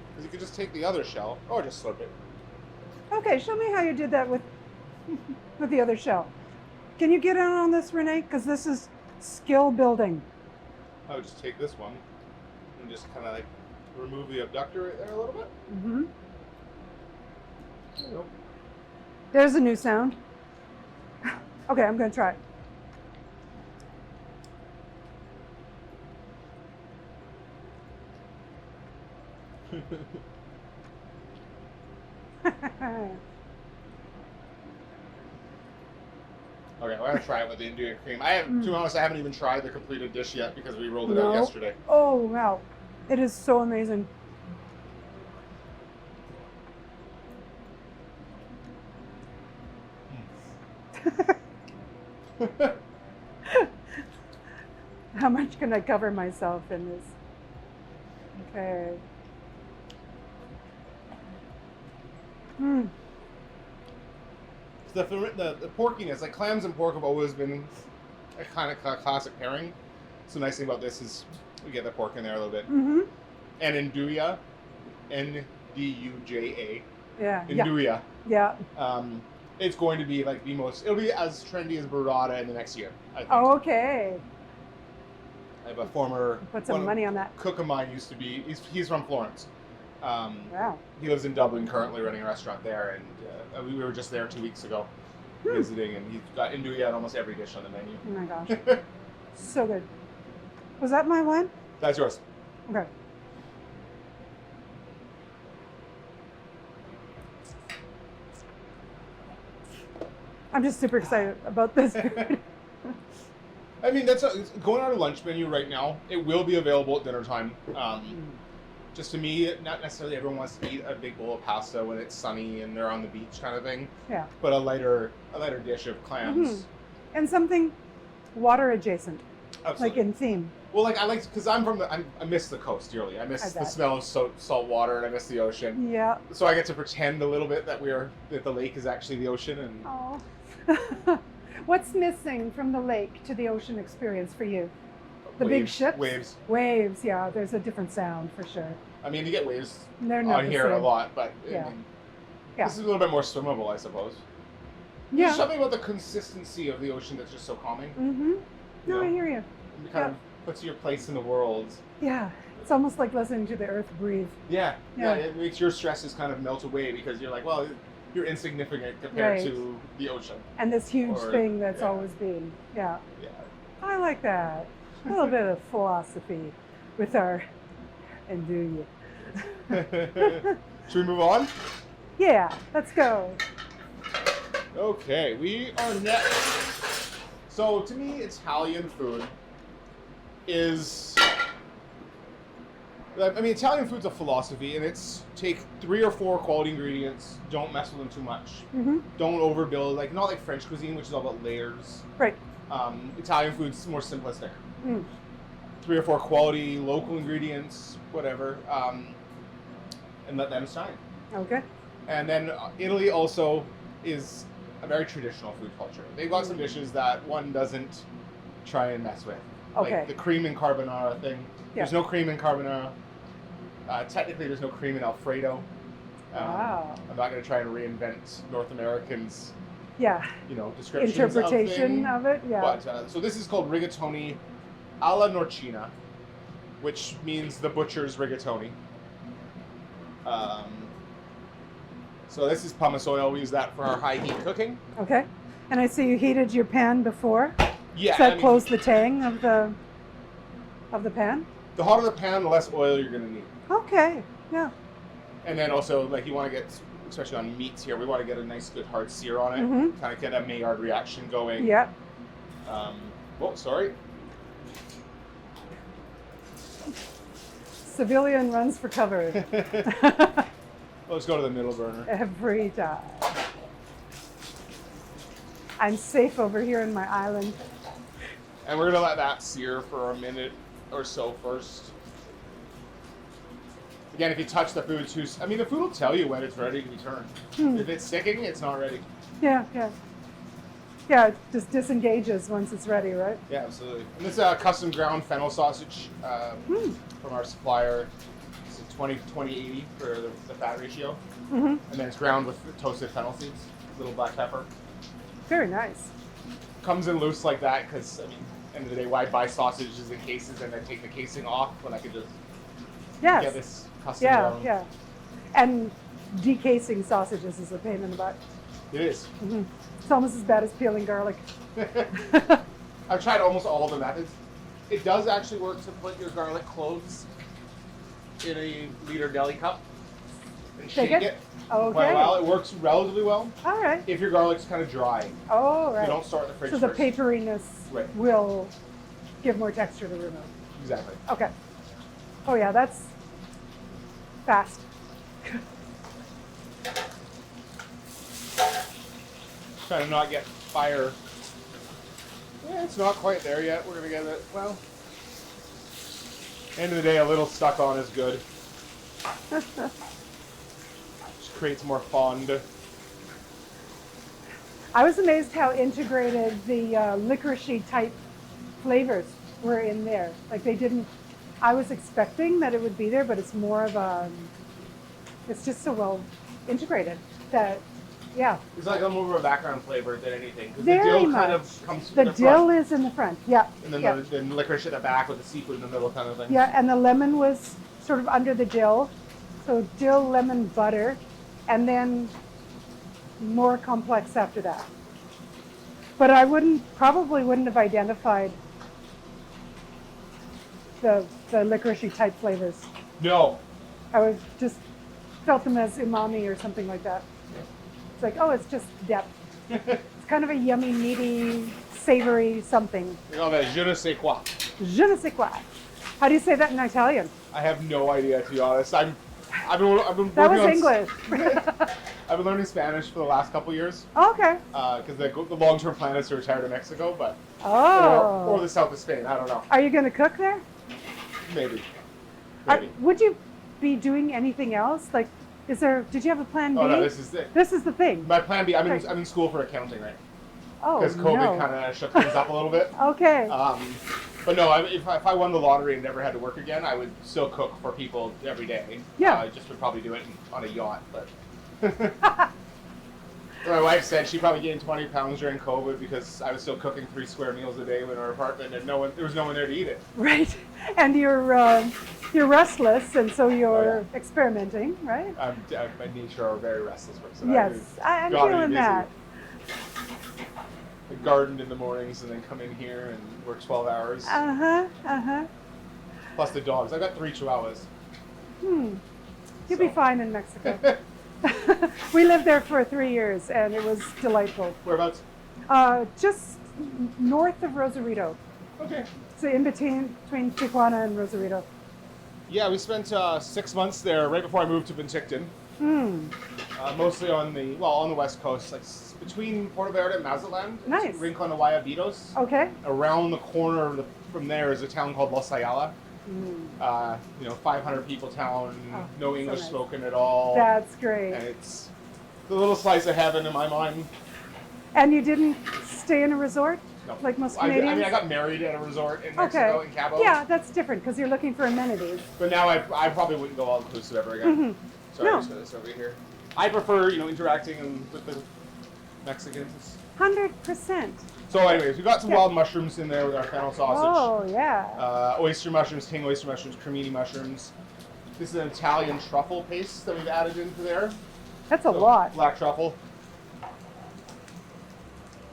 Because you can just take the other shell, or just slip it. Okay, show me how you did that with the other shell. Can you get in on this, Renee? Because this is skill building. I would just take this one and just kind of like remove the abductor right there a little bit. Mm-hmm. There you go. There's a new sound. Okay, I'm going to try it. Okay, we're gonna try it with the Indian cream. To be honest, I haven't even tried the completed dish yet because we rolled it out yesterday. Oh, wow. It is so amazing. How much can I cover myself in this? Okay. The porkiness, like clams and pork have always been a kind of classic pairing. So the nice thing about this is we get the pork in there a little bit. Mm-hmm. And Nduja, N-D-U-J-A. Yeah. Nduja. Yeah. It's going to be like it'll be as trendy as burrata in the next year, I think. Okay. I have a former Put some money on that. cook of mine used to be, he's from Florence. Wow. He lives in Dublin currently, running a restaurant there, and we were just there 2 weeks ago visiting, and he's got Nduja on almost every dish on the menu. Oh my gosh. So good. Was that my wine? That's yours. Okay. I'm just super excited about this. I mean, it's going on a lunch menu right now. It will be available at dinner time. Just to me, not necessarily everyone wants to eat a big bowl of pasta when it's sunny and they're on the beach kind of thing. Yeah. But a lighter dish of clams. Mm-hmm. And something water adjacent, Absolutely. like in theme. Well, like because I miss the coast dearly. I miss the smell of salt water, and I miss the ocean. Yeah. So I get to pretend a little bit that the lake is actually the ocean. And Oh. What's missing from the lake to the ocean experience for you? The big ships? Waves. Waves, yeah. There's a different sound for sure. I mean, you get waves They're not on the here a same. lot, but Yeah. I mean, Yeah. this is a little bit more swimmable, I suppose. Yeah. There's something about the consistency of the ocean that's just so calming. Mm-hmm. No, Yeah. I hear you. You kind of puts your place in the world. Yeah, it's almost like listening to the earth breathe. Yeah, Yeah. it makes your stresses kind of melt away because you're like, well, you're insignificant compared Right. to the ocean. And this huge Or- thing that's yeah. always been. Yeah, Yeah. I like that. A little bit of philosophy with our, and do you? Should we move on? Yeah, let's go. Okay, we are next. So to me, Italian food is, I mean, Italian food's a philosophy, and it's take 3 or 4 quality ingredients, don't mess with them too much, Mm-hmm. don't overbuild, like not like French cuisine, which is all about layers. Right. Italian food's more simplistic. Mm. 3 or 4 quality local ingredients, whatever, and let them shine. Okay. And then Italy also is a very traditional food culture. They've got some dishes that one doesn't try and mess with. Okay. Like the cream in carbonara thing. Yeah. There's no cream in carbonara. Technically, there's no cream in Alfredo. Wow. I'm not going to try and reinvent North Americans, Yeah. descriptions Interpretation of, of it. Yeah. But so this is called rigatoni alla norcina, which means the butcher's rigatoni. So this is pumice oil. We use that for our high heat cooking. Okay. And I see you heated your pan before. Yeah. Does that close the tang of the pan? The hotter the pan, the less oil you're going to need. Okay. Yeah. And then also, like, you want to get, especially on meats here, we want to get a nice, good, hard sear on it. Mhm. Kind of get a Maillard reaction going. Yeah. Oh, sorry. Civilian runs for cover Let's go to the middle burner. every time. I'm safe over here in my island. And we're going to let that sear for a minute or so first. Again, if you touch the food too, I mean, the food will tell you when it's ready to be turned. If it's sticking, it's not ready. Yeah, yeah. Yeah, it just disengages once it's ready, right? Yeah, absolutely. And this is a custom ground fennel sausage from our supplier. It's a 20-80 for the fat ratio. Mm-hmm. And then it's ground with toasted fennel seeds, little black pepper. Very nice. Comes in loose like that because, I mean, end of the day, why buy sausages in cases and then take the casing off when I could just Yes. get this custom Yeah, ground? yeah. And decasing sausages is a pain in the butt. It is. Mm-hmm. It's almost as bad as peeling garlic. I've tried almost all of the methods. It does actually work to put your garlic cloves in a liter deli cup and shake it Okay. quite a while. It works relatively well All right. if your garlic's kind of dry. Oh, right. So don't start in the fridge So the first. paperiness Right. will give more texture to the remote. Exactly. Okay. Oh yeah, that's fast. Trying to not get fire. Yeah, it's not quite there yet. We're gonna get it. Well, end of the day, a little stuck on is good. Just creates more fond. I was amazed how integrated the licoricey type flavors were in there. Like they didn't. I was expecting that it would be there, but it's more of a. It's just so well integrated that, yeah. It's like a more of a background flavor than anything. 'Cause Very the dill much. kind of comes The in the dill front, is in the front. Yeah. and then yeah. the licorice at the back with the seafood in the middle, kind of thing. Yeah, and the lemon was sort of under the dill. So dill, lemon, butter, and then more complex after that. But I probably wouldn't have identified the licoricey type flavors. No. I would just felt them as umami or something like that. It's like, oh, it's just depth. It's kind of a yummy, meaty, savory something. They call that je ne sais quoi. Je ne sais quoi. How do you say that in Italian? I have no idea, to be honest. I've been That working was on English. I've been learning Spanish for the last couple years Okay. because the long-term plan is to retire to Mexico, but Oh. or the south of Spain. I don't know. Are you going to cook there? Maybe. Would you be doing anything else? Like, did you have a plan B? Oh no, this is it. This is the thing. My plan B. I'm Okay. in school for accounting, right? Oh, Because COVID no. kind of shook things up a little bit. Okay. But no, if I won the lottery and never had to work again, I would still cook for people every day. Yeah. I just would probably do it on a yacht, but. My wife said she probably gained 20 pounds during COVID because I was still cooking 3 square meals a day in our apartment, and there was no one there to eat it. Right. And you're restless, and so you're experimenting, right? I'm by nature a very restless person. Yes, I'm feeling that. I gardened in the mornings and then come in here and work 12 hours. Plus the dogs. I've got 3 chihuahuas. You'll be fine in Mexico. We lived there for 3 years, and it was delightful. Whereabouts? Just north of Rosarito. Okay. So in between Tijuana and Rosarito. Yeah, we spent 6 months there right before I moved to Penticton. Mostly on the west coast, like between Puerto Vallarta and Mazatlan. Nice. Rincon de Guayabitos. Okay. Around the corner from there is a town called Socialē. 500 people town, no English spoken at all. That's great. And it's the little slice of heaven in my mind. And you didn't stay in a resort? No. Like most Canadians? I got married at a resort in Mexico, in Cabo. Yeah, that's different because you're looking for amenities. But now I probably wouldn't go all-inclusive ever again. Sorry, I just got this over here. I prefer, interacting with the Mexicans. 100%. So anyways, we got some wild mushrooms in there with our fennel sausage. Oh, yeah. Oyster mushrooms, king oyster mushrooms, cremini mushrooms. This is an Italian truffle paste that we've added into there. That's a lot. Black truffle.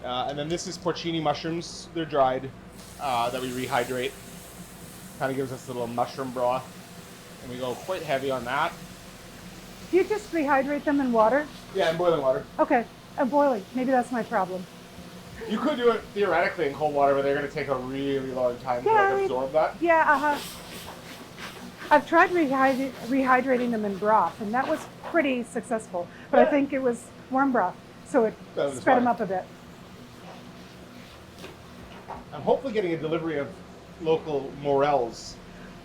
And then this is porcini mushrooms. They're dried, that we rehydrate. Kind of gives us a little mushroom broth. And we go quite heavy on that. Do you just rehydrate them in water? Yeah, in boiling water. Okay, boiling. Maybe that's my problem. You could do it theoretically in cold water, but they're going to take a really long time to absorb that. Yeah, I've tried rehydrating them in broth, and that was pretty successful. But I think it was warm broth, so it sped them up a bit. I'm hopefully getting a delivery of local morels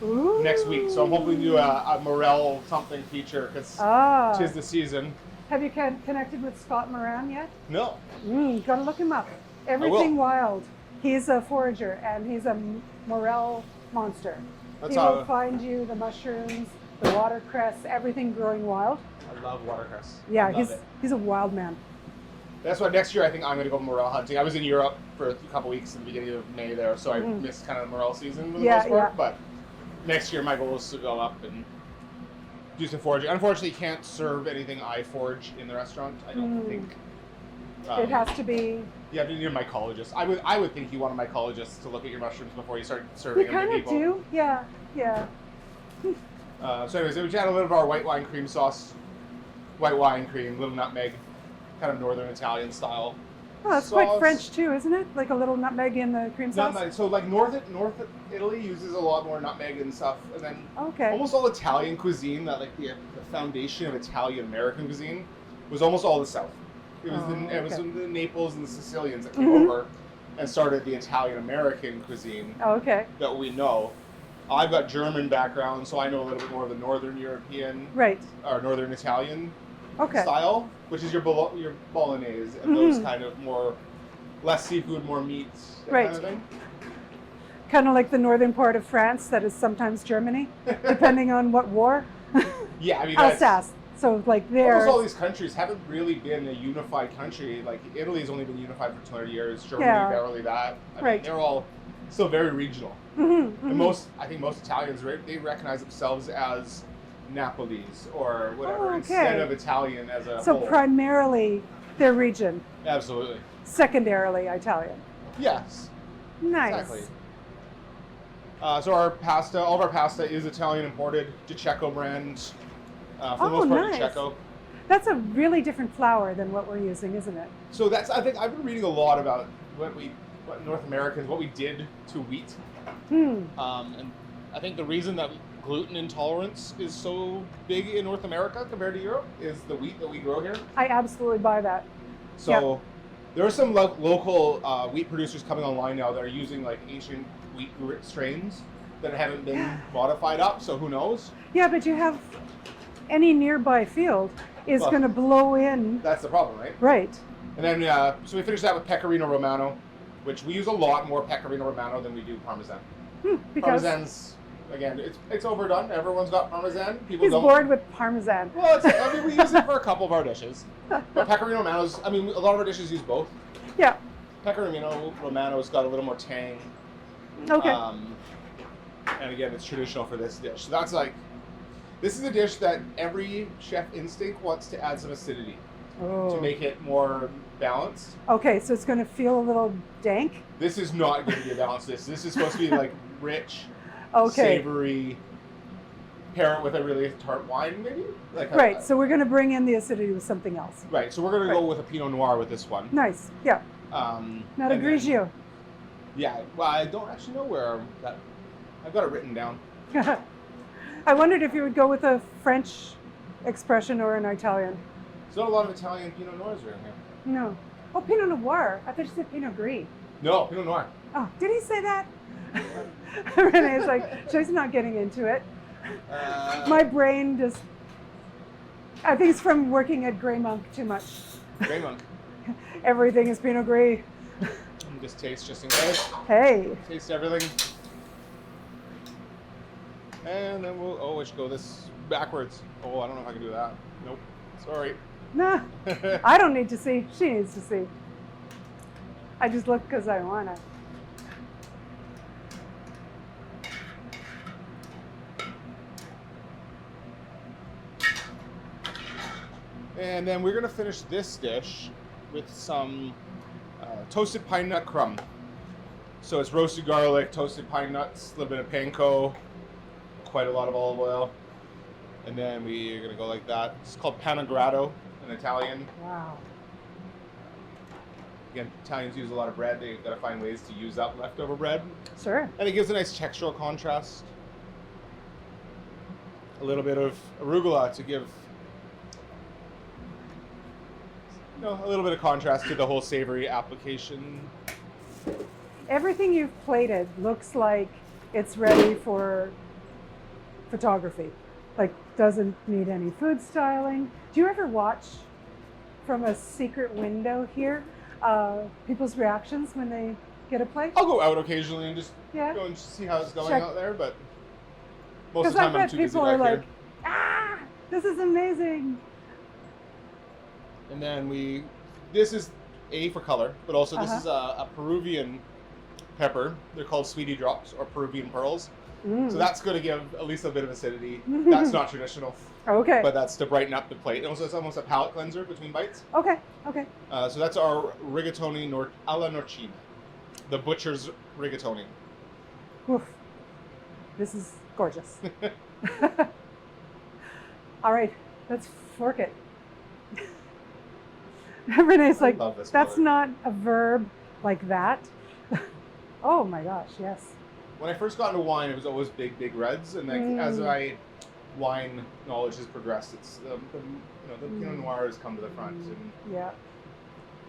Ooh. next week, so I'm hoping to do a morel something feature because 'tis the season. Have you connected with Scott Moran yet? No. Gotta look him up. Everything Wild. He's a forager, and he's a morel monster. He will find you the mushrooms, the watercress, everything growing wild. I love watercress. Yeah, he's a wild man. That's why next year I think I'm going to go morel hunting. I was in Europe for a couple weeks in the beginning of May there, so I missed kind of morel season for the most part. But next year my goal is to go up and do some foraging. Unfortunately, you can't serve anything I forage in the restaurant. I don't think. It has to be. Yeah, you're a mycologist. I would think you want a mycologist to look at your mushrooms before you start serving them to people. You kind of do, yeah. So anyways, we add a little of our white wine cream sauce. White wine cream, little nutmeg, kind of northern Italian style. Oh, that's quite French too, isn't it? Like a little nutmeg in the cream sauce? Nutmeg. So like North Italy uses a lot more nutmeg and stuff. And then almost all Italian cuisine, that like the foundation of Italian American cuisine, was almost all the South. It was the Naples and the Sicilians that came over and started the Italian American cuisine that we know. I've got German background, so I know a little bit more of the Northern European or Northern Italian style, which is your bolognese and those kind of less seafood, more meats, kind of thing. Kind of like the northern part of France that is sometimes Germany, depending on what war. Yeah, I mean Alsace. So like almost all these countries haven't really been a unified country. Like Italy's only been unified for 200 years. Germany barely that. I mean, they're all still very regional. And I think most Italians, they recognize themselves as Napolis or whatever instead of Italian as a whole. So primarily their region. Absolutely. Secondarily Italian. Yes. Nice. Exactly. So all of our pasta is Italian imported, Diceco brand. For the most part, Diceco. That's a really different flour than what we're using, isn't it? So I think I've been reading a lot about what North Americans, what we did to wheat. And I think the reason that gluten intolerance is so big in North America compared to Europe is the wheat that we grow here. I absolutely buy that. So there are some local wheat producers coming online now that are using like ancient wheat strains that haven't been modified up, so who knows? Yeah, but you have any nearby field is going to blow in. That's the problem, right? Right. And then, so we finished that with Pecorino Romano, which we use a lot more Pecorino Romano than we do Parmesan. Because Parmesan's Again, it's overdone. Everyone's got Parmesan. People He's don't. bored with Parmesan. Well, I mean, we use it for a couple of our dishes. But Pecorino Romano's, I mean, a lot of our dishes use both. Yeah. Pecorino Romano's got a little more tang. Okay. And again, it's traditional for this dish. So that's like, this is a dish that every chef instinct wants to add some acidity to make it more balanced. Okay, so it's going to feel a little dank. This is not going to be a balanced dish. This is supposed to be like rich, Okay. savory, pair it with a really tart wine, maybe? Like Right, so we're going to bring in the acidity with something else. Right, so we're going to go with a Pinot Noir with this one. Nice, yeah. Not a and Grigio. Yeah, well, I don't actually know where that. I've got it written down. I wondered if you would go with a French expression or an Italian. There's not a lot of Italian Pinot Noirs around here. No. Oh, Pinot Noir. I thought you said Pinot Gris. No, Pinot Noir. Oh, did he say that? Renee's like, she's not getting into it. My brain just, I think it's from working at Grey Monk too much. Grey Monk. Everything is Pinot Gris. Just taste just in case. Hey. Taste everything. And then we should go this backwards. Oh, I don't know if I can do that. Nope. Sorry. Nah, I don't need to see. She needs to see. I just look because I want to. And then we're going to finish this dish with some toasted pine nut crumb. So it's roasted garlic, toasted pine nuts, a little bit of panko, quite a lot of olive oil. And then we're going to go like that. It's called panagrado in Italian. Wow. Again, Italians use a lot of bread. They've got to find ways to use up leftover bread. Sure. And it gives a nice textural contrast. A little bit of arugula to give, a little bit of contrast to the whole savory application. Everything you've plated looks like it's ready for photography. Like, doesn't need any food styling. Do you ever watch from a secret window here people's reactions when they get a plate? I'll go out occasionally and just Yeah. go and see how it's going Check. out there, but most of Because the I time I'm bet too busy people are back like, here. ah, this is amazing. And then this is A for color, but also this Uh-huh. is a Peruvian pepper. They're called sweetie drops or Peruvian pearls. So that's going to give at least a bit of acidity. That's not traditional, Okay. but that's to brighten up the plate. And also it's almost a palate cleanser between bites. Okay. Okay. So that's our rigatoni alla norcina, the butcher's rigatoni. Oof. This is gorgeous. All right, let's fork it. Renee's like, love this that's color. not a verb like that. Oh my gosh, yes. When I first got into wine, it was always big, big reds, and like as my wine knowledge has progressed, it's the Pinot Noir has come to the front. And Yeah.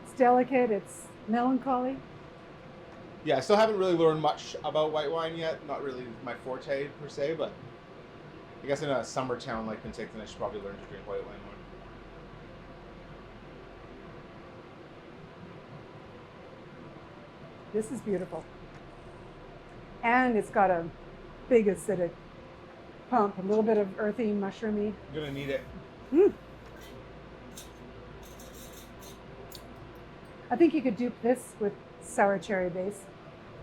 It's delicate, it's melancholy. yeah, I still haven't really learned much about white wine yet. Not really my forte per se, but I guess in a summer town like Penticton, I should probably learn to drink white wine more. This is beautiful. And it's got a big acidic pump, a little bit of earthy, mushroomy. I'm gonna need it. I think you could dupe this with sour cherry base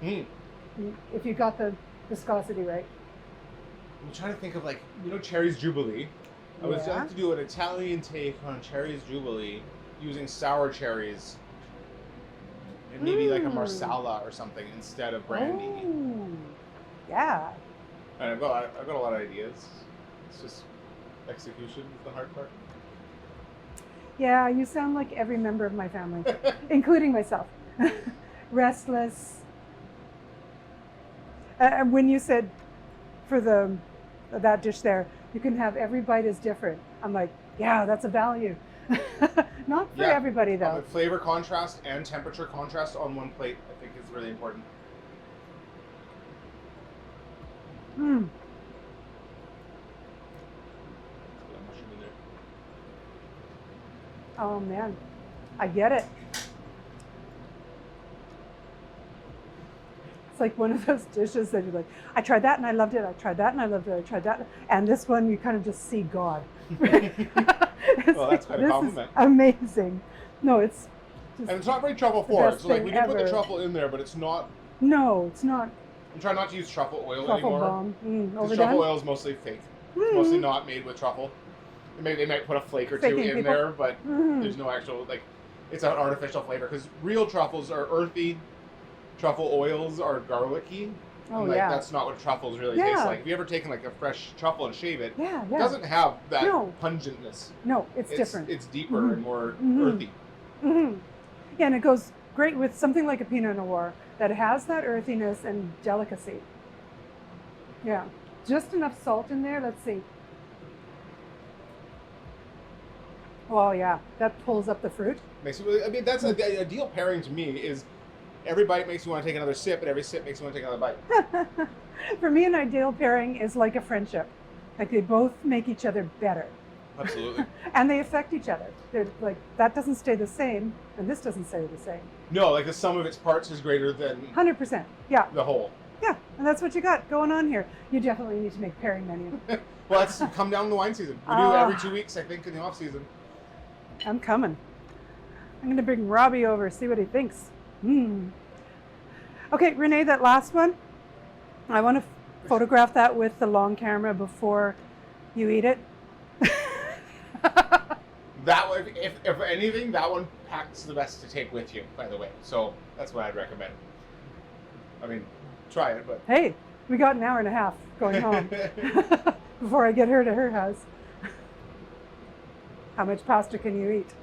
if you got the viscosity right. I'm trying to think of Cherry's Jubilee. I was Yeah. trying to do an Italian take on Cherry's Jubilee using sour cherries and maybe like a Marsala or something instead of brandy. Oh, yeah. And I've got a lot of ideas. It's just execution is the hard part. Yeah, you sound like every member of my family, including myself. Restless. And when you said for that dish there, you can have every bite is different. I'm like, yeah, that's a value. Not for everybody though. Flavor contrast and temperature contrast on one plate, I think, is really important. Oh man, I get it. like one of those dishes that you're like, I tried that and I loved it. I tried that and I loved it. I tried that. And this one, you kind of just see God. Well, that's quite a compliment. This is amazing. No, it's just and it's not very truffle forward. So like we did put the ever. truffle in there, but it's not. No, it's not. I'm trying not to use truffle oil Truffle anymore. bomb. Because Overdone. truffle oil is mostly fake. It's mostly not made with truffle. They might put a flake or two Faking in people. there, but there's no actual, like, it's an artificial flavor. Because real truffles are earthy, truffle oils are garlicky. Oh, and, like, yeah. that's not what truffles really Yeah. taste like. If you ever taken, like, a fresh truffle and shave it, Yeah, it yeah. doesn't have that No. pungentness. No, it's different. It's deeper and more earthy. Yeah, and it goes great with something like a Pinot Noir that has that earthiness and delicacy. Yeah, just enough salt in there. Let's see. Well, yeah, that pulls up the fruit. Makes it, I mean, that's the ideal pairing to me is every bite makes you want to take another sip, and every sip makes you want to take another bite. For me, an ideal pairing is like a friendship. Like they both make each other better. Absolutely. And they affect each other. They're like, that doesn't stay the same, and this doesn't stay the same. No, like the sum of its parts is greater than 100%. Yeah. the whole. Yeah, and that's what you got going on here. You definitely need to make pairing menu. Well, that's come down the wine season. We do every 2 weeks, I think, in the off season. I'm coming. I'm going to bring Robbie over, see what he thinks. Okay, Renee, that last one, I want to photograph that with the long camera before you eat it. That one, if anything, that one packs the best to take with you, by the way. So that's what I'd recommend. I mean, try it, but. Hey, we got an hour and a half going home before I get her to her house. How much pasta can you eat?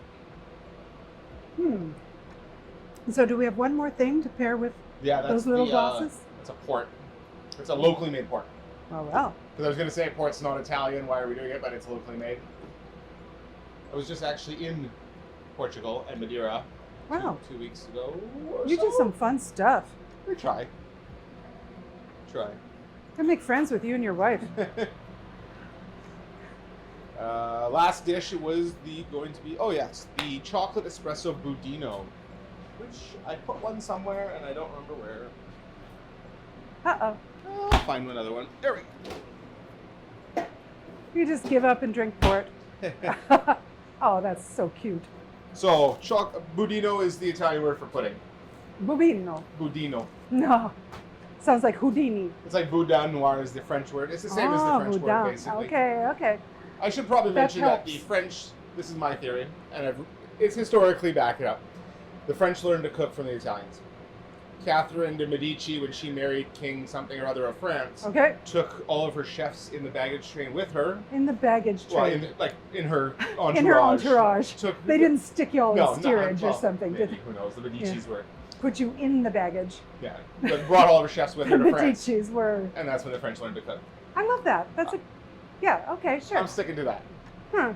So do we have one more thing to pair with Yeah, that's those little glasses? It's a port. It's a locally made port. Oh, well. Because I was going to say port's not Italian, why are we doing it? But it's locally made. I was just actually in Portugal and Madeira Wow. 2 weeks ago or You so. do some fun stuff. We try. I make friends with you and your wife. Last dish was going to be the chocolate espresso budino, which I put one somewhere and I don't remember where. Uh-oh. I'll find another one. There we go. You just give up and drink port. Oh, that's so cute. So, budino is the Italian word for pudding. Bubino. Budino. No. Sounds like Houdini. It's like boudin noir is the French word. It's the same as the French word, boudin. basically. Okay. I should probably That mention that helps. the French, this is my theory, and it's historically backed up. The French learned to cook from the Italians. Catherine de Medici, when she married King something or other of France, Okay. took all of her chefs in the baggage train with her. In the baggage Well, train. in her entourage. In her entourage. Took, They didn't stick you all no, in steerage or something, maybe, did they? who knows? The Medicis were. Put you in the baggage. Yeah. But brought all of her chefs with The her to France. Medicis were. And that's when the French learned to cook. I love that. That's a. Yeah. Okay. Sure. I'm sticking to that. Huh.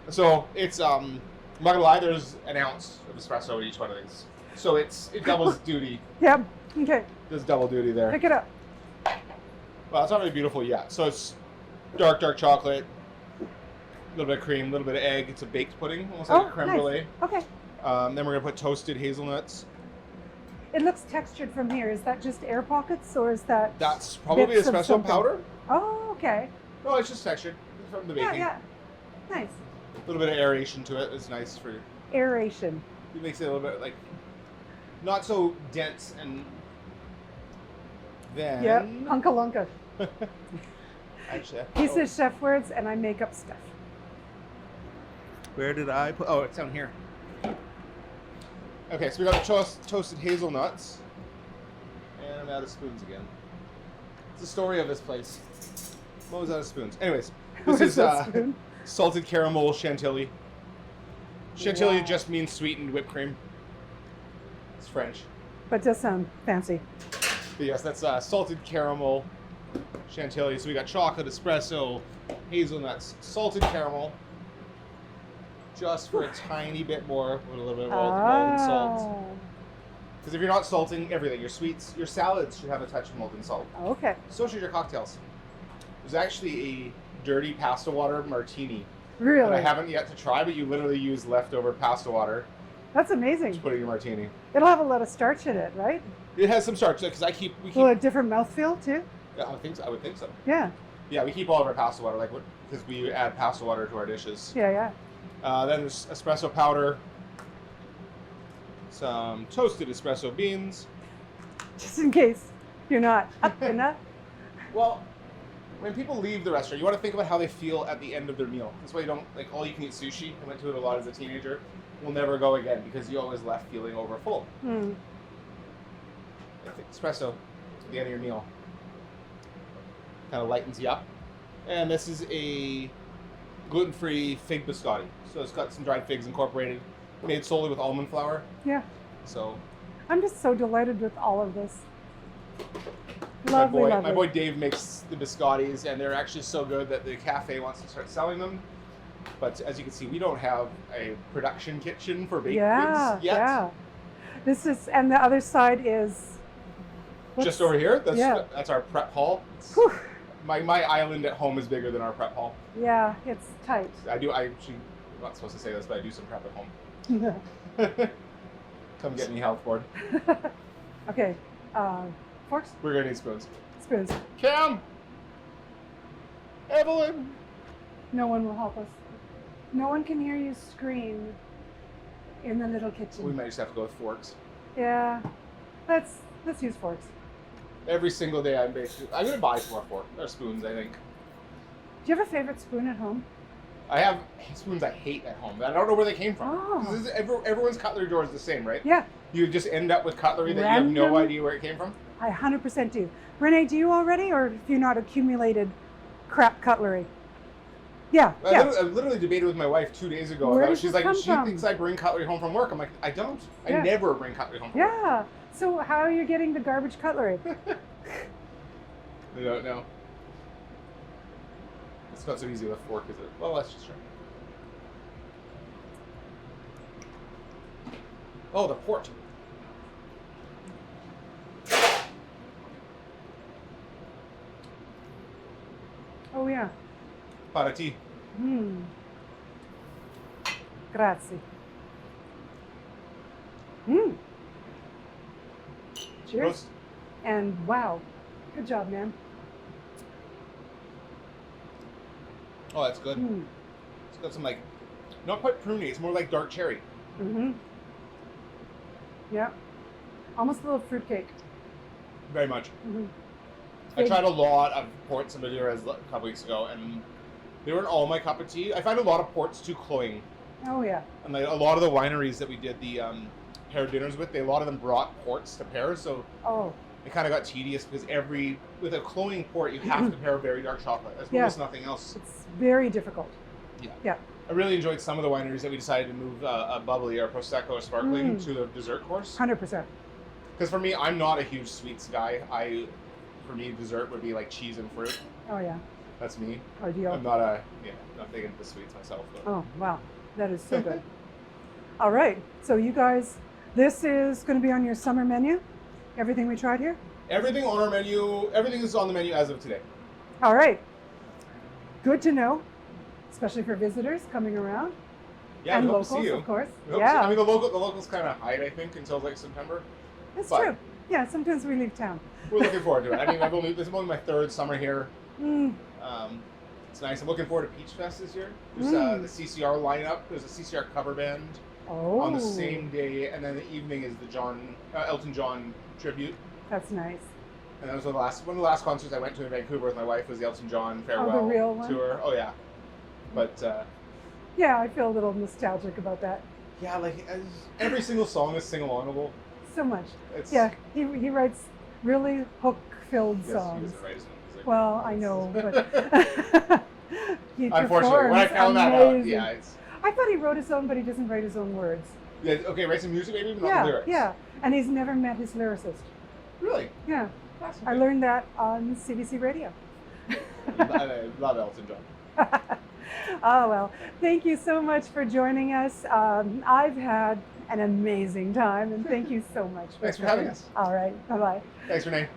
So it's I'm not gonna lie, there's an ounce of espresso in each one of these. So it doubles duty. Yep. Okay. Does double duty there. Pick it up. Well, it's not really beautiful yet. So it's dark chocolate, a little bit of cream, a little bit of egg. It's a baked pudding, almost like a creme nice. brulee. Okay. Then we're gonna put toasted hazelnuts. It looks textured from here. Is that just air pockets or is that? That's probably bits of espresso something? powder. Oh, okay. No, it's just textured from the baking. Yeah. Nice. A little bit of aeration to it. It's nice for. Aeration. It makes it a little bit like not so dense and. Then. Yep. Unca Lunca. Actually, He says chef words and I make up stuff. Where did I put? Oh, it's down here. Okay, so we got the toasted hazelnuts. And I'm out of spoons again. It's the story of this place. I'm always out of spoons. Anyways, this Where's is that spoon? salted caramel chantilly. Chantilly Wow. just means sweetened whipped cream. It's French. But it does sound fancy. But yes, that's salted caramel chantilly. So we got chocolate, espresso, hazelnuts, salted caramel. Just for a tiny bit more with a little bit of molten salt. Oh. Because if you're not salting everything, your sweets, your salads should have a touch of molten salt. Okay. So should your cocktails. There's actually a dirty pasta water martini that Really? I haven't yet to try, but you literally use leftover pasta water That's to amazing. put in your martini. It'll have a lot of starch in it, right? It has some starch because we keep. Will a different mouthfeel too? Yeah, I would think so. Yeah. Yeah, we keep all of our pasta water because we add pasta water to our dishes. Yeah. Then there's espresso powder, some toasted espresso beans. Just in case you're not up enough. Well, when people leave the restaurant, you want to think about how they feel at the end of their meal. That's why you don't like all you can eat sushi. I went to it a lot as a teenager. We'll never go again because you always left feeling over full. I think espresso at the end of your meal kind of lightens you up. And this is a gluten-free fig biscotti. So it's got some dried figs incorporated, made solely with almond flour. Yeah. So I'm just so delighted with all of this. Lovely. My boy Dave makes the biscottis, and they're actually so good that the cafe wants to start selling them. But as you can see, we don't have a production kitchen for baked goods yet. Yeah. This is, and the other side is just over here. That's our prep hall. My island at home is bigger than our prep hall. Yeah, it's tight. I'm not supposed to say this, but I do some prep at home. Come get me, health board. Okay, forks? We're gonna need spoons. Spoons. Cam! Evelyn! No one will help us. No one can hear you scream in the little kitchen. We might just have to go with forks. Yeah, let's use forks. Every single day I'm gonna buy some more forks or spoons, I think. Do you have a favorite spoon at home? I have spoons I hate at home. I don't know where they came from. Oh. Everyone's cutlery drawer is the same, right? Yeah. You just end up with cutlery that you have no idea where it came from? I 100% do. Renee, do you already, or have you not accumulated crap cutlery? Yeah. I literally debated with my wife 2 days ago Where about does She's this like, come she from? thinks I bring cutlery home from work. I'm like, I don't. Yeah. I never bring cutlery home from work. Yeah. So how are you getting the garbage cutlery? I don't know. It's not so easy with a fork, is it? Well, let's just try. Oh, the port. Oh yeah. Pot of tea. Grazie. Cheers. Roast. And wow, good job, man. Oh, that's good. It's got some not quite pruny. It's more like dark cherry. Yeah. Almost a little fruitcake. Very much. I tried a lot of ports in Madeira a couple weeks ago, and they weren't all my cup of tea. I find a lot of ports too cloying. Oh yeah. And a lot of the wineries that we did the pair dinners with, a lot of them brought ports to pair, so it kind of got tedious because with a cloying port, you have to pair very dark chocolate. There's almost nothing else. It's very difficult. Yeah. I really enjoyed some of the wineries that we decided to move a bubbly or prosecco or sparkling to the dessert course. 100%. Because for me, I'm not a huge sweets guy. For me, dessert would be like cheese and fruit. Oh yeah. That's me. Ideal. I'm not big into the sweets myself. But. Oh wow, that is so good. All right, so you guys, this is going to be on your summer menu. Everything we tried here. Everything on our menu. Everything is on the menu as of today. All right. Good to know, especially for visitors coming around. Yeah, and we hope locals, to see you. of course. Yeah. I mean, the locals kind of hide, I think, until like September. That's true. Yeah, sometimes we leave town. We're looking forward to it. I mean, this is only my third summer here. It's nice. I'm looking forward to Peach Fest this year. There's the CCR lineup. There's a CCR cover band on the same day, and then the evening is the Elton John tribute. That's nice. And that was one of the last concerts I went to in Vancouver with my wife was the Elton John farewell the real one? tour. Oh yeah, but yeah, I feel a little nostalgic about that. Yeah, like every single song is sing-alongable. So much. He writes really hook-filled songs. He write his own music. Well, I know, but he unfortunately, when I found that out, I thought he wrote his own, but he doesn't write his own words. Yeah, okay, write some music maybe, but not the lyrics. Yeah, and he's never met his lyricist. Really? Yeah. I learned that on CBC Radio. I love Elton John. Oh, well, thank you so much for joining us. I've had an amazing time, and thank you so much. Thanks for having us. All right, bye-bye. Thanks, Renee.